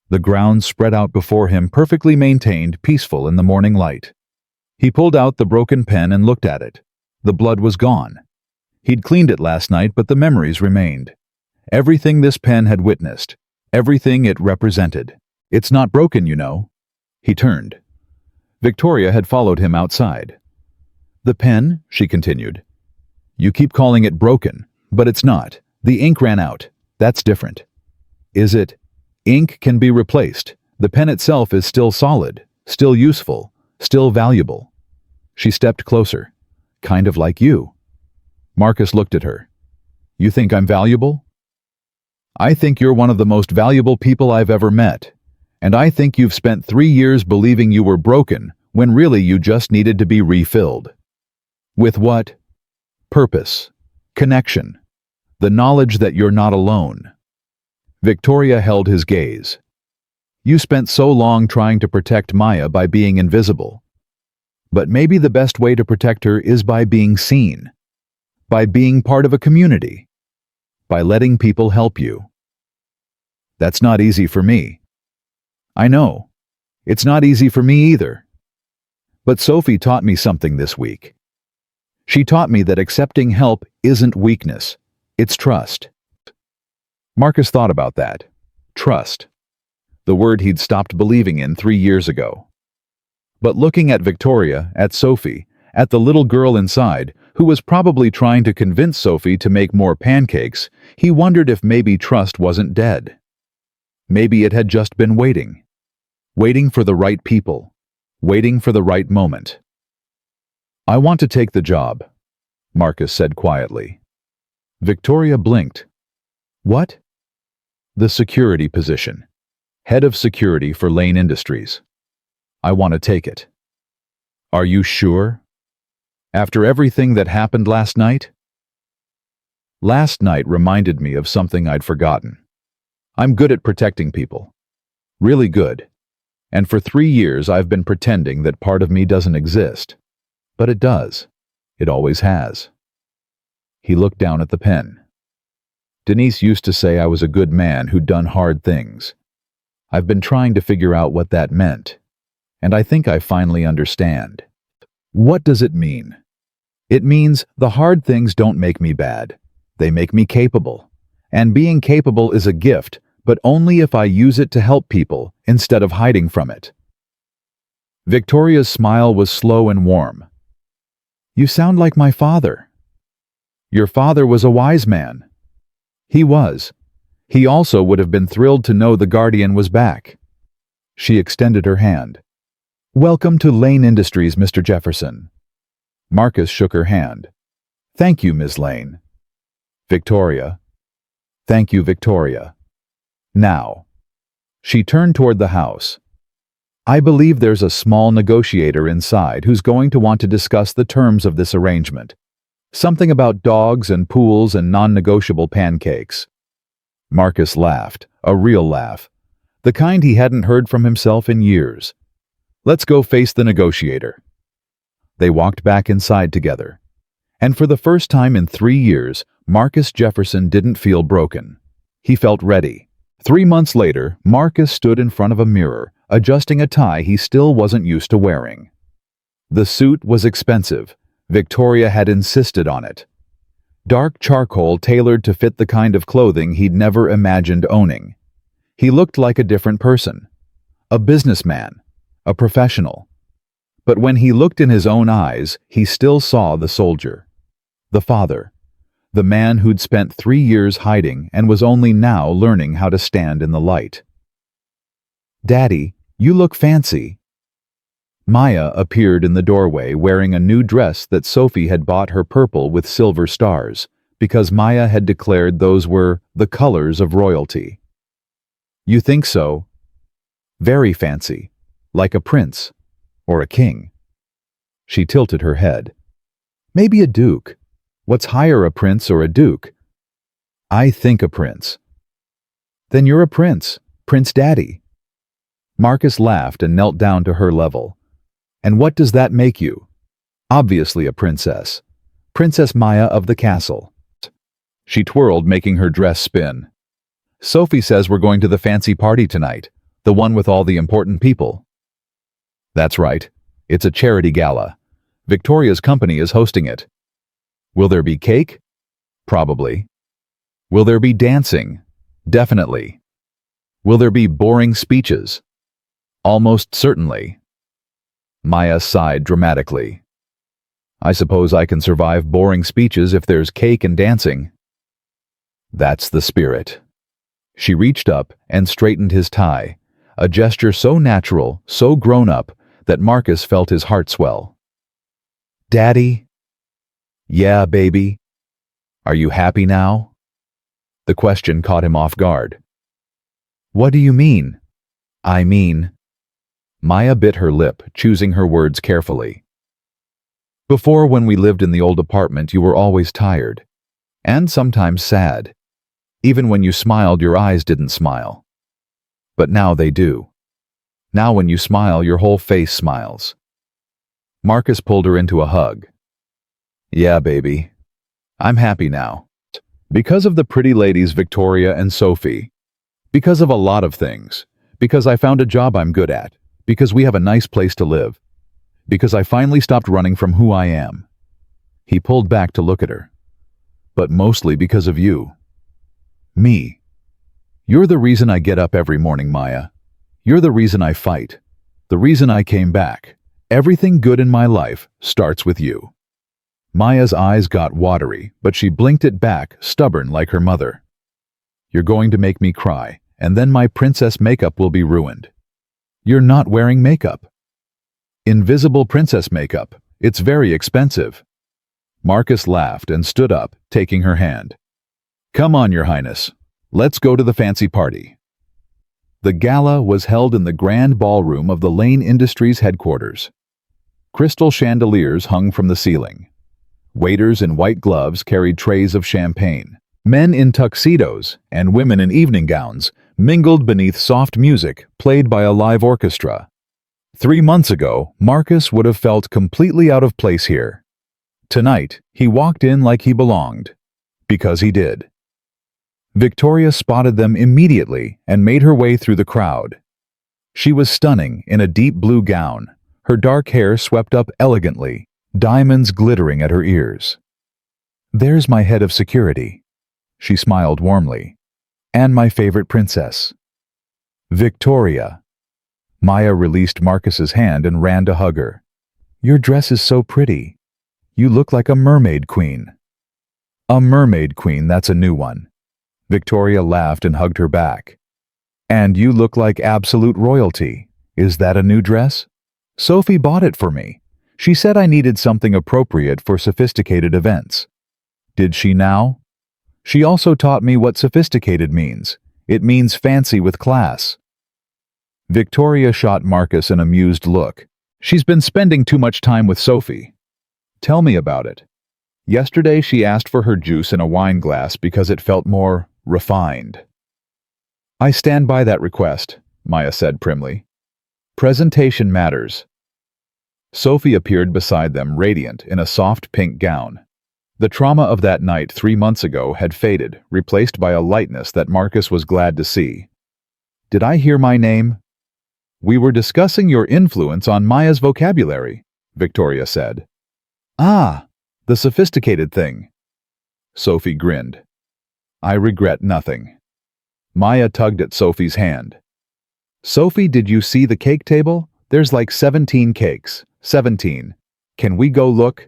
The grounds spread out before him, perfectly maintained, peaceful in the morning light. He pulled out the broken pen and looked at it. The blood was gone. He'd cleaned it last night, but the memories remained. Everything this pen had witnessed, everything it represented. "It's not broken, you know." He turned. Victoria had followed him outside. "The pen," she continued. "You keep calling it broken, but it's not. The ink ran out. That's different." "Is it?" "Ink can be replaced. The pen itself is still solid, still useful, still valuable." She stepped closer. "Kind of like you." Marcus looked at her. "You think I'm valuable?" "I think you're one of the most valuable people I've ever met. And I think you've spent 3 years believing you were broken when really you just needed to be refilled." "With what?" "Purpose. Connection. The knowledge that you're not alone." Victoria held his gaze. "You spent so long trying to protect Maya by being invisible. But maybe the best way to protect her is by being seen. By being part of a community. By letting people help you." "That's not easy for me." "I know. It's not easy for me either. But Sophie taught me something this week. She taught me that accepting help isn't weakness, it's trust. Marcus thought about that. Trust. The word he'd stopped believing in 3 years ago. But looking at Victoria, at Sophie, at the little girl inside, who was probably trying to convince Sophie to make more pancakes, he wondered if maybe trust wasn't dead. Maybe it had just been waiting. Waiting for the right people. Waiting for the right moment. "I want to take the job," Marcus said quietly. Victoria blinked. "What?" "The security position. Head of security for Lane Industries. I want to take it." "Are you sure? After everything that happened last night?" Last night reminded me of something I'd forgotten. I'm good at protecting people. Really good. And for 3 years I've been pretending that part of me doesn't exist. But it does. It always has. He looked down at the pen. Denise used to say I was a good man who'd done hard things. I've been trying to figure out what that meant. And I think I finally understand. What does it mean? It means the hard things don't make me bad. They make me capable. And being capable is a gift, but only if I use it to help people instead of hiding from it. Victoria's smile was slow and warm. "You sound like my father." "Your father was a wise man." "He was. He also would have been thrilled to know the Guardian was back." She extended her hand. "Welcome to Lane Industries, Mr. Jefferson." Marcus shook her hand. "Thank you, Ms. Lane." "Victoria." "Thank you, Victoria. Now." She turned toward the house. "I believe there's a small negotiator inside who's going to want to discuss the terms of this arrangement. Something about dogs and pools and non-negotiable pancakes." Marcus laughed, a real laugh, the kind he hadn't heard from himself in years. "Let's go face the negotiator." They walked back inside together. And for the first time in 3 years, Marcus Jefferson didn't feel broken. He felt ready. 3 months later, Marcus stood in front of a mirror, adjusting a tie he still wasn't used to wearing. The suit was expensive. Victoria had insisted on it. Dark charcoal tailored to fit the kind of clothing he'd never imagined owning. He looked like a different person. A businessman. A professional. But when he looked in his own eyes, he still saw the soldier. The father. The man who'd spent 3 years hiding and was only now learning how to stand in the light. "Daddy, you look fancy." Maya appeared in the doorway wearing a new dress that Sophie had bought her, purple with silver stars, because Maya had declared those were the colors of royalty. "You think so?" "Very fancy. Like a prince. Or a king." She tilted her head. "Maybe a duke. What's higher, a prince or a duke?" "I think a prince." "Then you're a prince. Prince Daddy." Marcus laughed and knelt down to her level. "And what does that make you?" "Obviously a princess. Princess Maya of the castle." She twirled, making her dress spin. "Sophie says we're going to the fancy party tonight, the one with all the important people." "That's right. It's a charity gala. Victoria's company is hosting it." "Will there be cake?" "Probably." "Will there be dancing?" "Definitely." "Will there be boring speeches?" "Almost certainly." Maya sighed dramatically. "I suppose I can survive boring speeches if there's cake and dancing." "That's the spirit." She reached up and straightened his tie, a gesture so natural, so grown-up, that Marcus felt his heart swell. "Daddy?" "Yeah, baby." "Are you happy now?" The question caught him off guard. "What do you mean?" "I mean..." Maya bit her lip, choosing her words carefully. "Before, when we lived in the old apartment, you were always tired. And sometimes sad. Even when you smiled, your eyes didn't smile. But now they do. Now when you smile, your whole face smiles." Marcus pulled her into a hug. "Yeah, baby. I'm happy now. Because of the pretty ladies Victoria and Sophie. Because of a lot of things. Because I found a job I'm good at. Because we have a nice place to live. Because I finally stopped running from who I am. He pulled back to look at her. But mostly because of you. Me. You're the reason I get up every morning, Maya. You're the reason I fight. The reason I came back. Everything good in my life starts with you. Maya's eyes got watery, but she blinked it back, stubborn like her mother. You're going to make me cry, and then my princess makeup will be ruined. You're not wearing makeup. Invisible princess makeup. It's very expensive. Marcus laughed and stood up, taking her hand. Come on, Your Highness. Let's go to the fancy party. The gala was held in the grand ballroom of the Lane Industries headquarters. Crystal chandeliers hung from the ceiling. Waiters in white gloves carried trays of champagne. Men in tuxedos and women in evening gowns mingled beneath soft music played by a live orchestra. 3 months ago, Marcus would have felt completely out of place here. Tonight, he walked in like he belonged. Because he did. Victoria spotted them immediately and made her way through the crowd. She was stunning in a deep blue gown, her dark hair swept up elegantly, diamonds glittering at her ears. There's my head of security. She smiled warmly. And my favorite princess. Victoria. Maya released Marcus's hand and ran to hug her. Your dress is so pretty. You look like a mermaid queen. A mermaid queen, that's a new one. Victoria laughed and hugged her back. And you look like absolute royalty. Is that a new dress? Sophie bought it for me. She said I needed something appropriate for sophisticated events. Did she now? She also taught me what sophisticated means. It means fancy with class. Victoria shot Marcus an amused look. She's been spending too much time with Sophie. Tell me about it. Yesterday she asked for her juice in a wine glass because it felt more refined. I stand by that request, Maya said primly. Presentation matters. Sophie appeared beside them, radiant in a soft pink gown. The trauma of that night 3 months ago had faded, replaced by a lightness that Marcus was glad to see. Did I hear my name? We were discussing your influence on Maya's vocabulary, Victoria said. Ah, the sophisticated thing. Sophie grinned. I regret nothing. Maya tugged at Sophie's hand. Sophie, did you see the cake table? There's like 17 cakes. 17. Can we go look?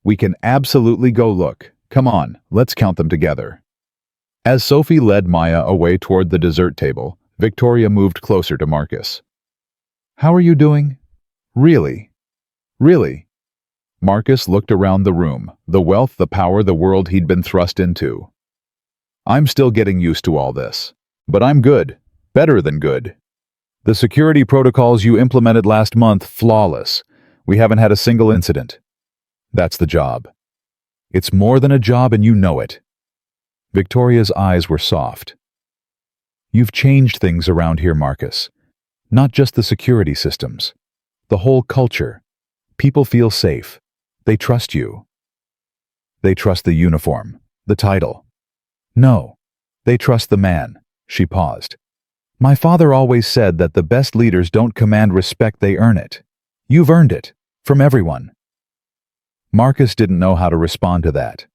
We can absolutely go look. Come on, let's count them together. As Sophie led Maya away toward the dessert table, Victoria moved closer to Marcus. How are you doing? Really? Really? Marcus looked around the room, the wealth, the power, the world he'd been thrust into. I'm still getting used to all this. But I'm good. Better than good. The security protocols you implemented last month, flawless. We haven't had a single incident. That's the job. It's more than a job and you know it. Victoria's eyes were soft. You've changed things around here, Marcus. Not just the security systems. The whole culture. People feel safe. They trust you. They trust the uniform, the title. No, they trust the man. She paused. My father always said that the best leaders don't command respect, they earn it. You've earned it. From everyone. Marcus didn't know how to respond to that.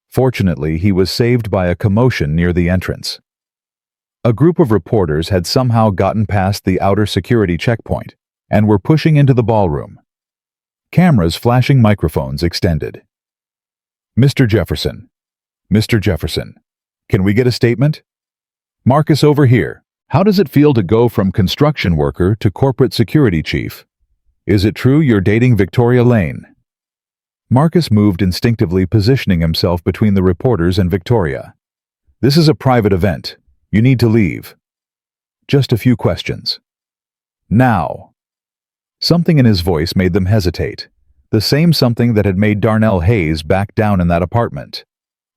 Fortunately, he was saved by a commotion near the entrance. A group of reporters had somehow gotten past the outer security checkpoint and were pushing into the ballroom. Cameras flashing microphones extended. Mr. Jefferson. Mr. Jefferson. Can we get a statement? Marcus, over here. How does it feel to go from construction worker to corporate security chief? Is it true you're dating Victoria Lane? Marcus moved instinctively, positioning himself between the reporters and Victoria. This is a private event. You need to leave. Just a few questions. Now. Something in his voice made them hesitate. The same something that had made Darnell Hayes back down in that apartment.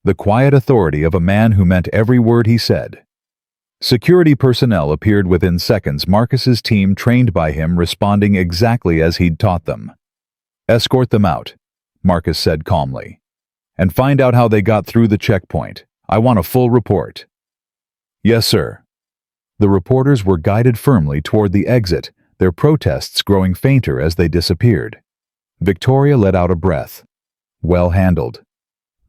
The quiet authority of a man who meant every word he said. Security personnel appeared within seconds, Marcus's team trained by him responding exactly as he'd taught them. Escort them out, Marcus said calmly. And find out how they got through the checkpoint. I want a full report. Yes, sir. The reporters were guided firmly toward the exit, their protests growing fainter as they disappeared. Victoria let out a breath. Well handled.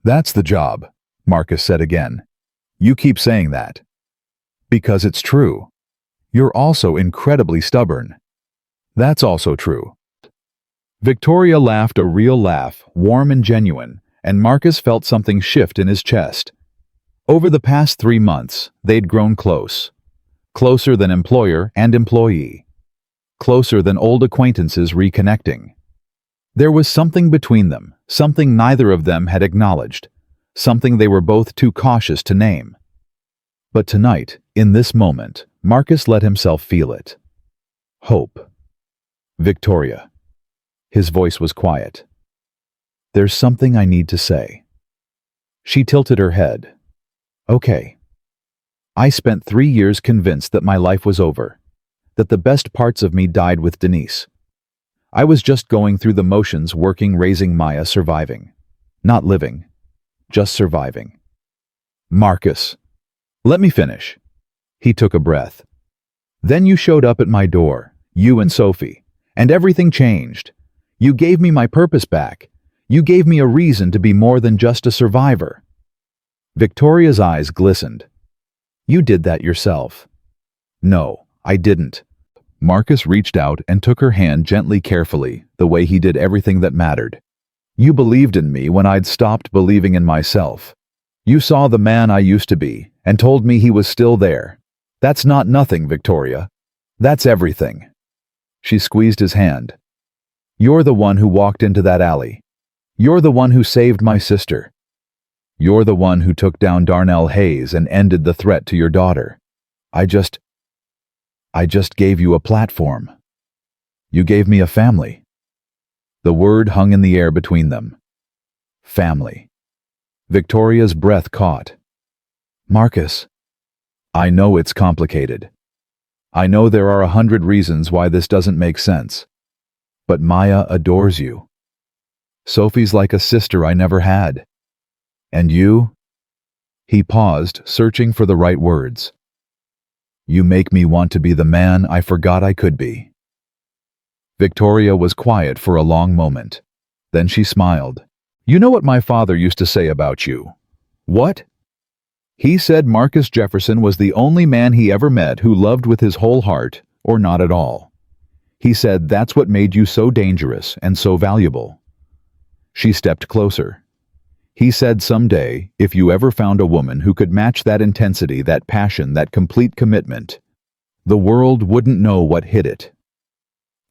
That's the job, Marcus said again. You keep saying that. Because it's true. You're also incredibly stubborn. That's also true. Victoria laughed a real laugh, warm and genuine, and Marcus felt something shift in his chest. Over the past 3 months, they'd grown close. Closer than employer and employee. Closer than old acquaintances reconnecting. There was something between them, something neither of them had acknowledged, something they were both too cautious to name. But tonight, in this moment, Marcus let himself feel it. Hope. Victoria. His voice was quiet. There's something I need to say. She tilted her head. Okay. I spent 3 years convinced that my life was over, that the best parts of me died with Denise. I was just going through the motions, working, raising Maya, surviving. Not living, just surviving. Marcus. Let me finish. He took a breath. Then you showed up at my door, you and Sophie, and everything changed. You gave me my purpose back. You gave me a reason to be more than just a survivor. Victoria's eyes glistened. You did that yourself. No, I didn't. Marcus reached out and took her hand gently, carefully, the way he did everything that mattered. You believed in me when I'd stopped believing in myself. You saw the man I used to be and told me he was still there. That's not nothing, Victoria. That's everything. She squeezed his hand. You're the one who walked into that alley. You're the one who saved my sister. You're the one who took down Darnell Hayes and ended the threat to your daughter. I just gave you a platform. You gave me a family. The word hung in the air between them. Family. Victoria's breath caught. Marcus, I know it's complicated. I know there are 100 reasons why this doesn't make sense. But Maya adores you. Sophie's like a sister I never had. And you? He paused, searching for the right words. You make me want to be the man I forgot I could be. Victoria was quiet for a long moment. Then she smiled. You know what my father used to say about you? What? He said Marcus Jefferson was the only man he ever met who loved with his whole heart, or not at all. He said that's what made you so dangerous and so valuable. She stepped closer. He said someday, if you ever found a woman who could match that intensity, that passion, that complete commitment, the world wouldn't know what hit it.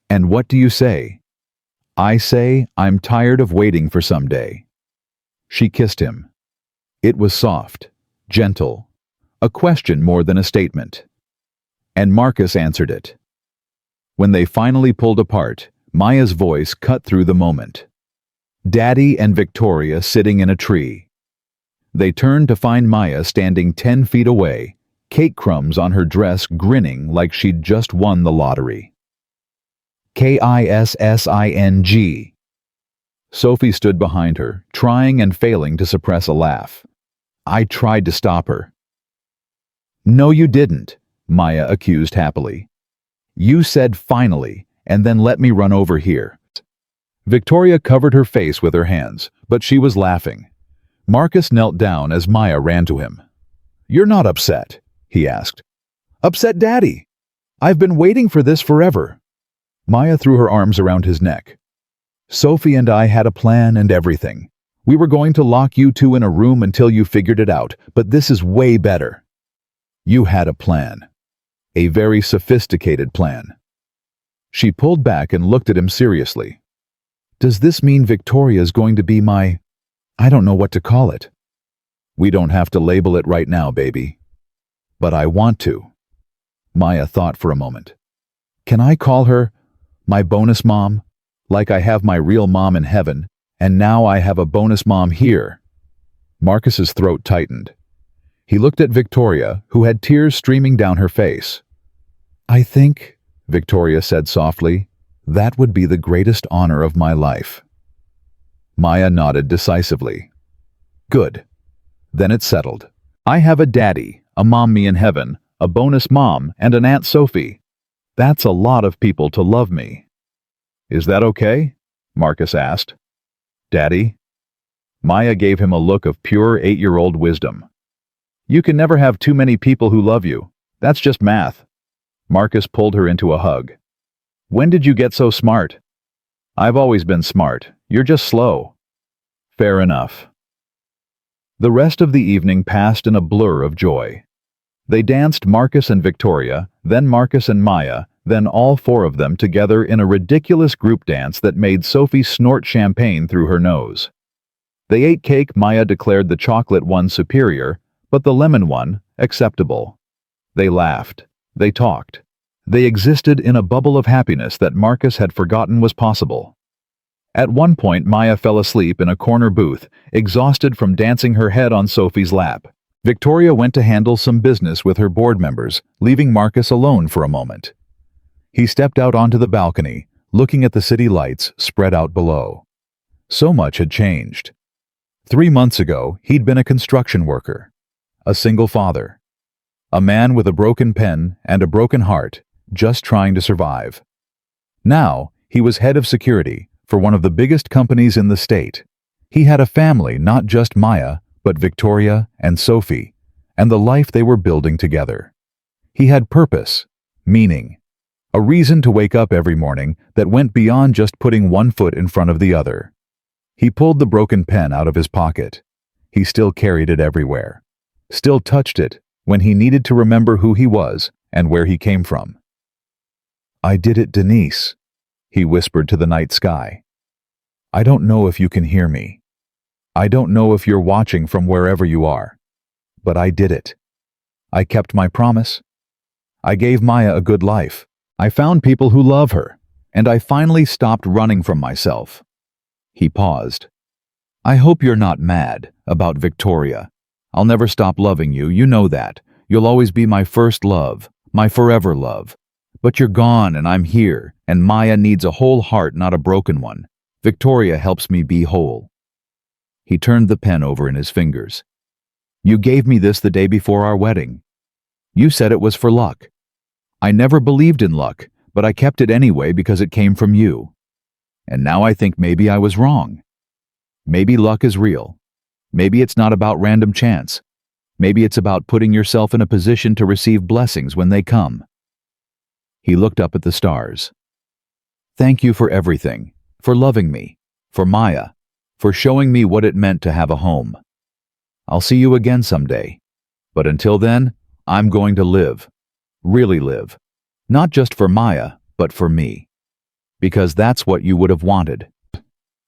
And what do you say? I say, I'm tired of waiting for someday. She kissed him. It was soft, gentle, a question more than a statement. And Marcus answered it. When they finally pulled apart, Maya's voice cut through the moment. Daddy and Victoria sitting in a tree. They turned to find Maya standing 10 feet away, cake crumbs on her dress, grinning like she'd just won the lottery. Kissing. Sophie stood behind her, trying and failing to suppress a laugh. I tried to stop her. No, you didn't, Maya accused happily. You said finally, and then let me run over here. Victoria covered her face with her hands, but she was laughing. Marcus knelt down as Maya ran to him. You're not upset, he asked. Upset, Daddy. I've been waiting for this forever. Maya threw her arms around his neck. Sophie and I had a plan and everything. We were going to lock you two in a room until you figured it out, but this is way better. You had a plan. A very sophisticated plan. She pulled back and looked at him seriously. Does this mean Victoria's going to be my... I don't know what to call it. We don't have to label it right now, baby. But I want to. Maya thought for a moment. Can I call her my bonus mom? Like I have my real mom in heaven, and now I have a bonus mom here. Marcus's throat tightened. He looked at Victoria, who had tears streaming down her face. I think, Victoria said softly, that would be the greatest honor of my life. Maya nodded decisively. Good. Then it settled. I have a daddy, a mommy in heaven, a bonus mom, and an Aunt Sophie. That's a lot of people to love me. Is that okay? Marcus asked. Daddy? Maya gave him a look of pure 8-year-old wisdom. You can never have too many people who love you. That's just math. Marcus pulled her into a hug. When did you get so smart? I've always been smart. You're just slow. Fair enough. The rest of the evening passed in a blur of joy. They danced Marcus and Victoria, then Marcus and Maya, then all four of them together in a ridiculous group dance that made Sophie snort champagne through her nose. They ate cake. Maya declared the chocolate one superior, but the lemon one acceptable. They laughed. They talked. They existed in a bubble of happiness that Marcus had forgotten was possible. At one point, Maya fell asleep in a corner booth, exhausted from dancing her head on Sophie's lap. Victoria went to handle some business with her board members, leaving Marcus alone for a moment. He stepped out onto the balcony, looking at the city lights spread out below. So much had changed. 3 months ago, he'd been a construction worker, a single father, a man with a broken pen and a broken heart, just trying to survive. Now, he was head of security for one of the biggest companies in the state. He had a family, not just Maya, but Victoria and Sophie, and the life they were building together. He had purpose, meaning, a reason to wake up every morning that went beyond just putting one foot in front of the other. He pulled the broken pen out of his pocket. He still carried it everywhere, still touched it when he needed to remember who he was and where he came from. I did it, Denise, he whispered to the night sky. I don't know if you can hear me. I don't know if you're watching from wherever you are, but I did it. I kept my promise. I gave Maya a good life. I found people who love her, and I finally stopped running from myself. He paused. I hope you're not mad about Victoria. I'll never stop loving you, you know that. You'll always be my first love, my forever love. But you're gone and I'm here, and Maya needs a whole heart, not a broken one. Victoria helps me be whole. He turned the pen over in his fingers. You gave me this the day before our wedding. You said it was for luck. I never believed in luck, but I kept it anyway because it came from you. And now I think maybe I was wrong. Maybe luck is real. Maybe it's not about random chance. Maybe it's about putting yourself in a position to receive blessings when they come. He looked up at the stars. Thank you for everything, for loving me, for Maya, for showing me what it meant to have a home. I'll see you again someday. But until then, I'm going to live. Really live. Not just for Maya, but for me. Because that's what you would have wanted.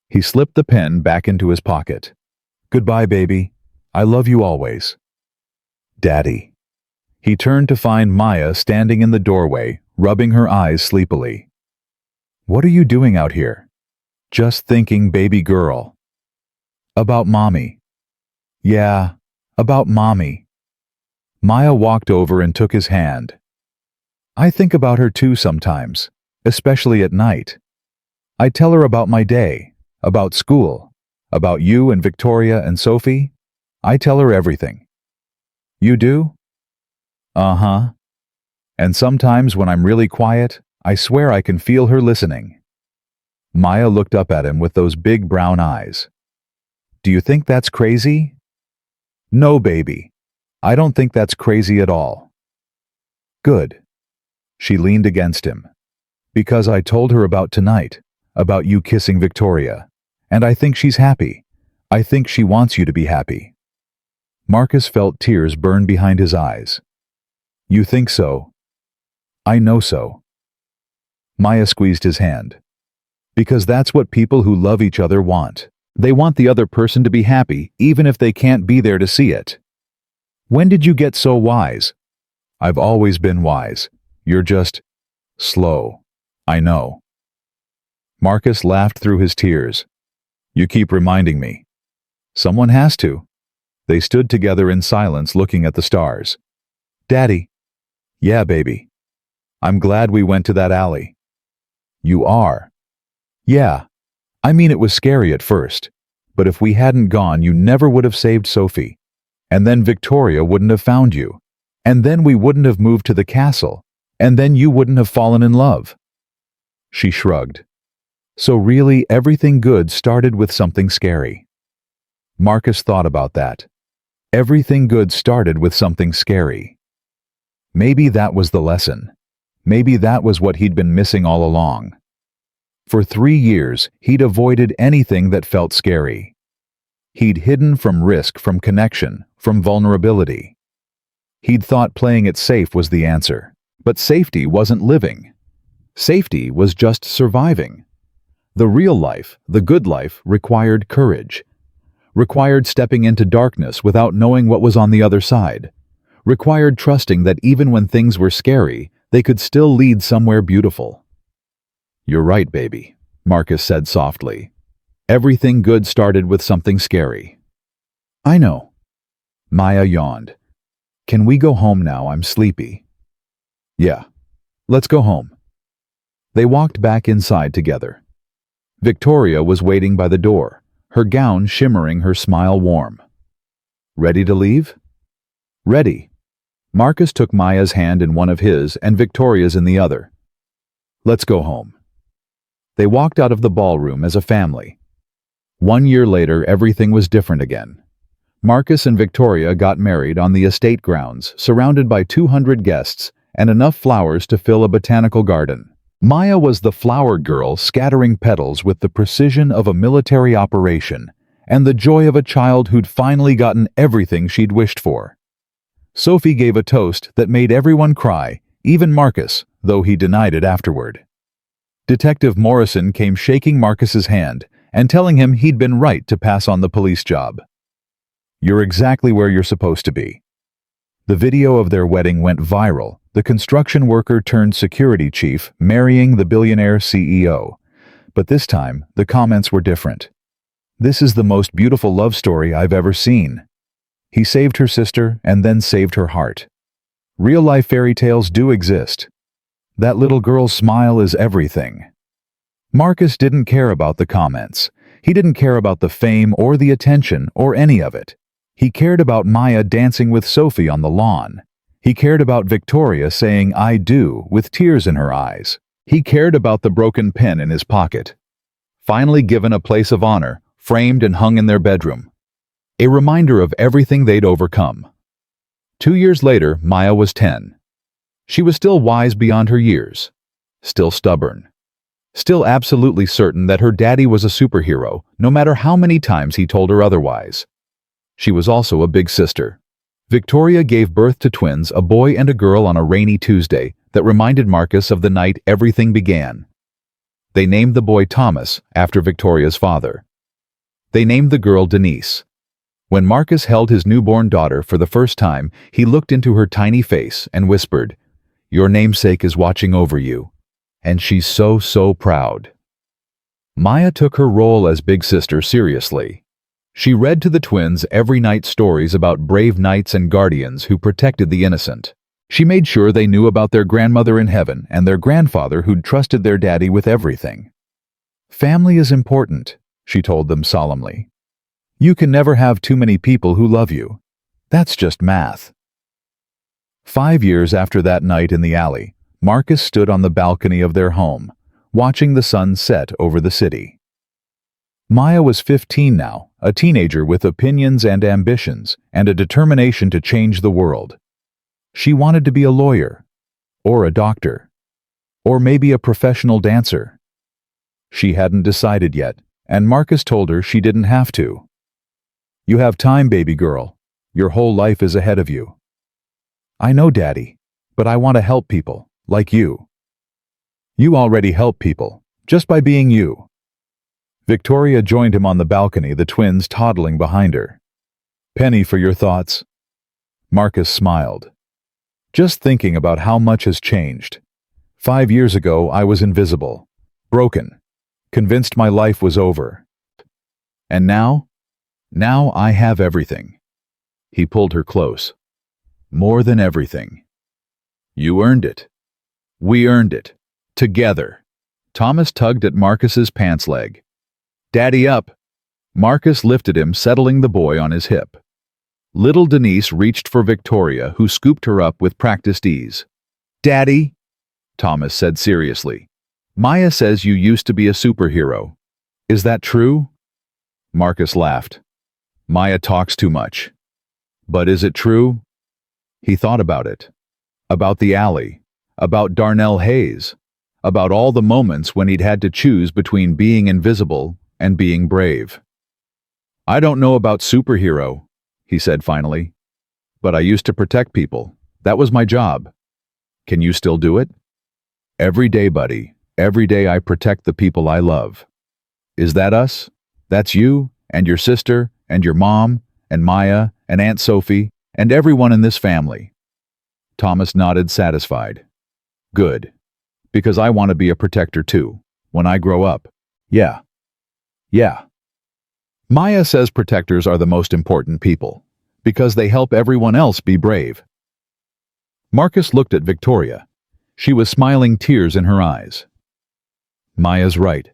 He slipped the pen back into his pocket. Goodbye, baby. I love you always. Daddy. He turned to find Maya standing in the doorway, rubbing her eyes sleepily. What are you doing out here? Just thinking, baby girl. About Mommy. Yeah, about Mommy. Maya walked over and took his hand. I think about her too sometimes, especially at night. I tell her about my day, about school, about you and Victoria and Sophie. I tell her everything. You do? Uh-huh. And sometimes when I'm really quiet, I swear I can feel her listening. Maya looked up at him with those big brown eyes. Do you think that's crazy? No, baby. I don't think that's crazy at all. Good. She leaned against him. Because I told her about tonight, about you kissing Victoria, and I think she's happy. I think she wants you to be happy. Marcus felt tears burn behind his eyes. You think so? I know so. Maya squeezed his hand. Because that's what people who love each other want. They want the other person to be happy, even if they can't be there to see it. When did you get so wise? I've always been wise. You're just slow. I know. Marcus laughed through his tears. You keep reminding me. Someone has to. They stood together in silence looking at the stars. Daddy. Yeah, baby. I'm glad we went to that alley. You are. Yeah. I mean, it was scary at first, but if we hadn't gone, you never would have saved Sophie. And then Victoria wouldn't have found you. And then we wouldn't have moved to the castle. And then you wouldn't have fallen in love. She shrugged. So really, everything good started with something scary. Marcus thought about that. Everything good started with something scary. Maybe that was the lesson. Maybe that was what he'd been missing all along. For 3 years, he'd avoided anything that felt scary. He'd hidden from risk, from connection, from vulnerability. He'd thought playing it safe was the answer. But safety wasn't living. Safety was just surviving. The real life, the good life, required courage. Required stepping into darkness without knowing what was on the other side. Required trusting that even when things were scary, they could still lead somewhere beautiful. "You're right, baby," Marcus said softly. "Everything good started with something scary." "I know." Maya yawned. "Can we go home now? I'm sleepy." "Yeah, let's go home." They walked back inside together. Victoria was waiting by the door, her gown shimmering, her smile warm. "Ready to leave?" "Ready." Marcus took Maya's hand in one of his and Victoria's in the other. "Let's go home." They walked out of the ballroom as a family. 1 year later, everything was different again. Marcus and Victoria got married on the estate grounds, surrounded by 200 guests and enough flowers to fill a botanical garden. Maya was the flower girl, scattering petals with the precision of a military operation and the joy of a child who'd finally gotten everything she'd wished for. Sophie gave a toast that made everyone cry, even Marcus, though he denied it afterward. Detective Morrison came shaking Marcus's hand and telling him he'd been right to pass on the police job. "You're exactly where you're supposed to be." The video of their wedding went viral, the construction worker turned security chief marrying the billionaire CEO. But this time, the comments were different. "This is the most beautiful love story I've ever seen. He saved her sister and then saved her heart. Real-life fairy tales do exist. That little girl's smile is everything." Marcus didn't care about the comments. He didn't care about the fame or the attention or any of it. He cared about Maya dancing with Sophie on the lawn. He cared about Victoria saying "I do" with tears in her eyes. He cared about the broken pen in his pocket. Finally given a place of honor, framed and hung in their bedroom. A reminder of everything they'd overcome. 2 years later, Maya was 10. She was still wise beyond her years. Still stubborn. Still absolutely certain that her daddy was a superhero, no matter how many times he told her otherwise. She was also a big sister. Victoria gave birth to twins, a boy and a girl, on a rainy Tuesday that reminded Marcus of the night everything began. They named the boy Thomas, after Victoria's father. They named the girl Denise. When Marcus held his newborn daughter for the first time, he looked into her tiny face and whispered, "Your namesake is watching over you. And she's so proud." Maya took her role as big sister seriously. She read to the twins every night stories about brave knights and guardians who protected the innocent. She made sure they knew about their grandmother in heaven and their grandfather who'd trusted their daddy with everything. "Family is important," she told them solemnly. "You can never have too many people who love you. That's just math." 5 years after that night in the alley, Marcus stood on the balcony of their home, watching the sun set over the city. Maya was 15 now, a teenager with opinions and ambitions, and a determination to change the world. She wanted to be a lawyer, or a doctor, or maybe a professional dancer. She hadn't decided yet, and Marcus told her she didn't have to. "You have time, baby girl. Your whole life is ahead of you." "I know, Daddy, but I want to help people, like you." "You already help people, just by being you." Victoria joined him on the balcony, the twins toddling behind her. "Penny for your thoughts." Marcus smiled. "Just thinking about how much has changed. 5 years ago, I was invisible, broken, convinced my life was over. And now I have everything." He pulled her close. "More than everything. You earned it. We earned it. Together." Thomas tugged at Marcus's pants leg. "Daddy up." Marcus lifted him, settling the boy on his hip. Little Denise reached for Victoria, who scooped her up with practiced ease. "Daddy," Thomas said seriously, "Maya says you used to be a superhero. Is that true?" Marcus laughed. Maya talks too much. But is it true? He thought about it. About the alley. About Darnell Hayes. About all the moments when he'd had to choose between being invisible and being brave. I don't know about superhero, he said finally. But I used to protect people. That was my job. Can you still do it? Every day, buddy. Every day I protect the people I love. Is that us? That's you, and your sister, and your mom, and Maya, and Aunt Sophie, and everyone in this family. Thomas nodded, satisfied. Good. Because I want to be a protector too, when I grow up. Yeah. Yeah. Maya says protectors are the most important people, because they help everyone else be brave. Marcus looked at Victoria. She was smiling, tears in her eyes. Maya's right,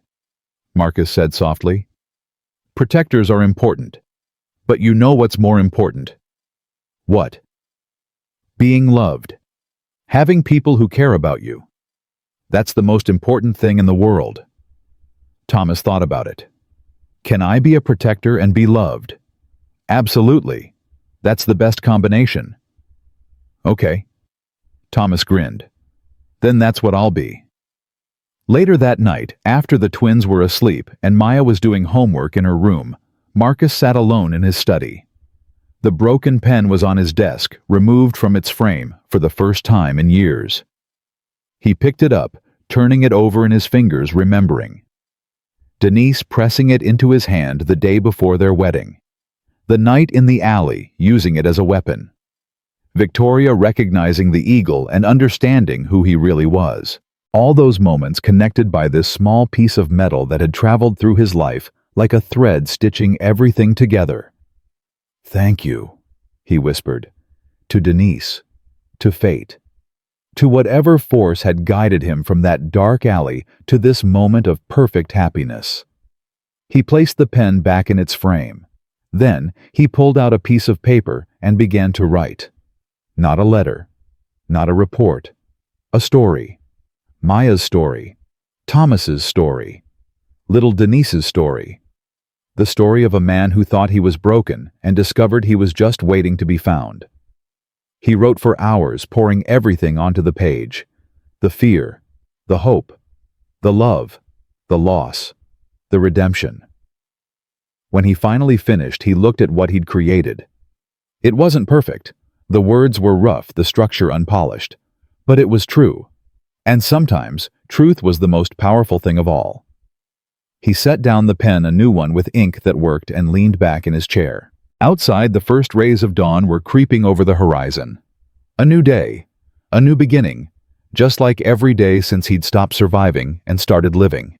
Marcus said softly. Protectors are important. But you know what's more important? What? Being loved. Having people who care about you. That's the most important thing in the world. Thomas thought about it. Can I be a protector and be loved? Absolutely. That's the best combination. Okay. Thomas grinned. Then that's what I'll be. Later that night, after the twins were asleep and Maya was doing homework in her room, Marcus sat alone in his study. The broken pen was on his desk, removed from its frame for the first time in years. He picked it up, turning it over in his fingers, remembering. Denise pressing it into his hand the day before their wedding. The night in the alley, using it as a weapon. Victoria recognizing the eagle and understanding who he really was. All those moments connected by this small piece of metal that had traveled through his life like a thread stitching everything together. Thank you, he whispered, to Denise, to fate, to whatever force had guided him from that dark alley to this moment of perfect happiness. He placed the pen back in its frame. Then he pulled out a piece of paper and began to write. Not a letter, not a report, a story. Maya's story, Thomas's story, little Denise's story. The story of a man who thought he was broken and discovered he was just waiting to be found. He wrote for hours, pouring everything onto the page. The fear, the hope, the love, the loss, the redemption. When he finally finished, he looked at what he'd created. It wasn't perfect. The words were rough, the structure unpolished. But it was true. And sometimes, truth was the most powerful thing of all. He set down the pen, a new one with ink that worked, and leaned back in his chair. Outside, the first rays of dawn were creeping over the horizon. A new day, a new beginning, just like every day since he'd stopped surviving and started living.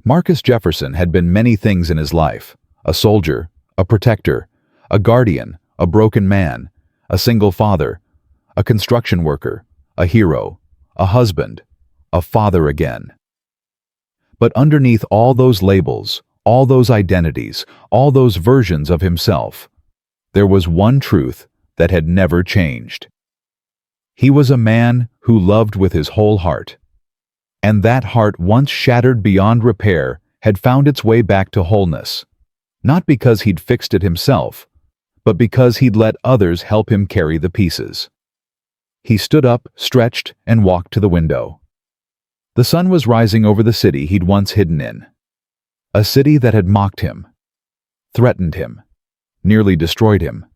Marcus Jefferson had been many things in his life: a soldier, a protector, a guardian, a broken man, a single father, a construction worker, a hero, a husband, a father again. But underneath all those labels, all those identities, all those versions of himself, there was one truth that had never changed. He was a man who loved with his whole heart. And that heart, once shattered beyond repair, had found its way back to wholeness. Not because he'd fixed it himself, but because he'd let others help him carry the pieces. He stood up, stretched, and walked to the window. The sun was rising over the city he'd once hidden in. A city that had mocked him, threatened him, nearly destroyed him,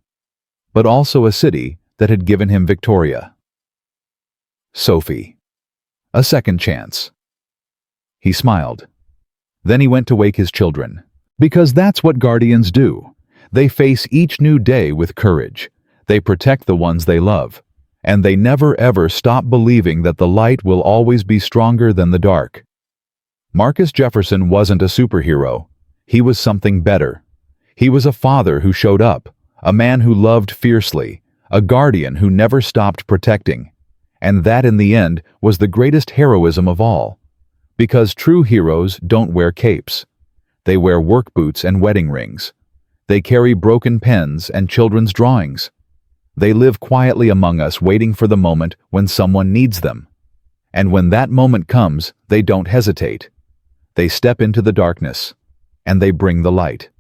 but also a city that had given him Victoria. Sophie. A second chance. He smiled. Then he went to wake his children. Because that's what guardians do. They face each new day with courage. They protect the ones they love. And they never ever stop believing that the light will always be stronger than the dark. Marcus Jefferson wasn't a superhero. He was something better. He was a father who showed up, a man who loved fiercely, a guardian who never stopped protecting. And that, in the end, was the greatest heroism of all. Because true heroes don't wear capes. They wear work boots and wedding rings. They carry broken pens and children's drawings. They live quietly among us, waiting for the moment when someone needs them. And when that moment comes, they don't hesitate. They step into the darkness, and they bring the light.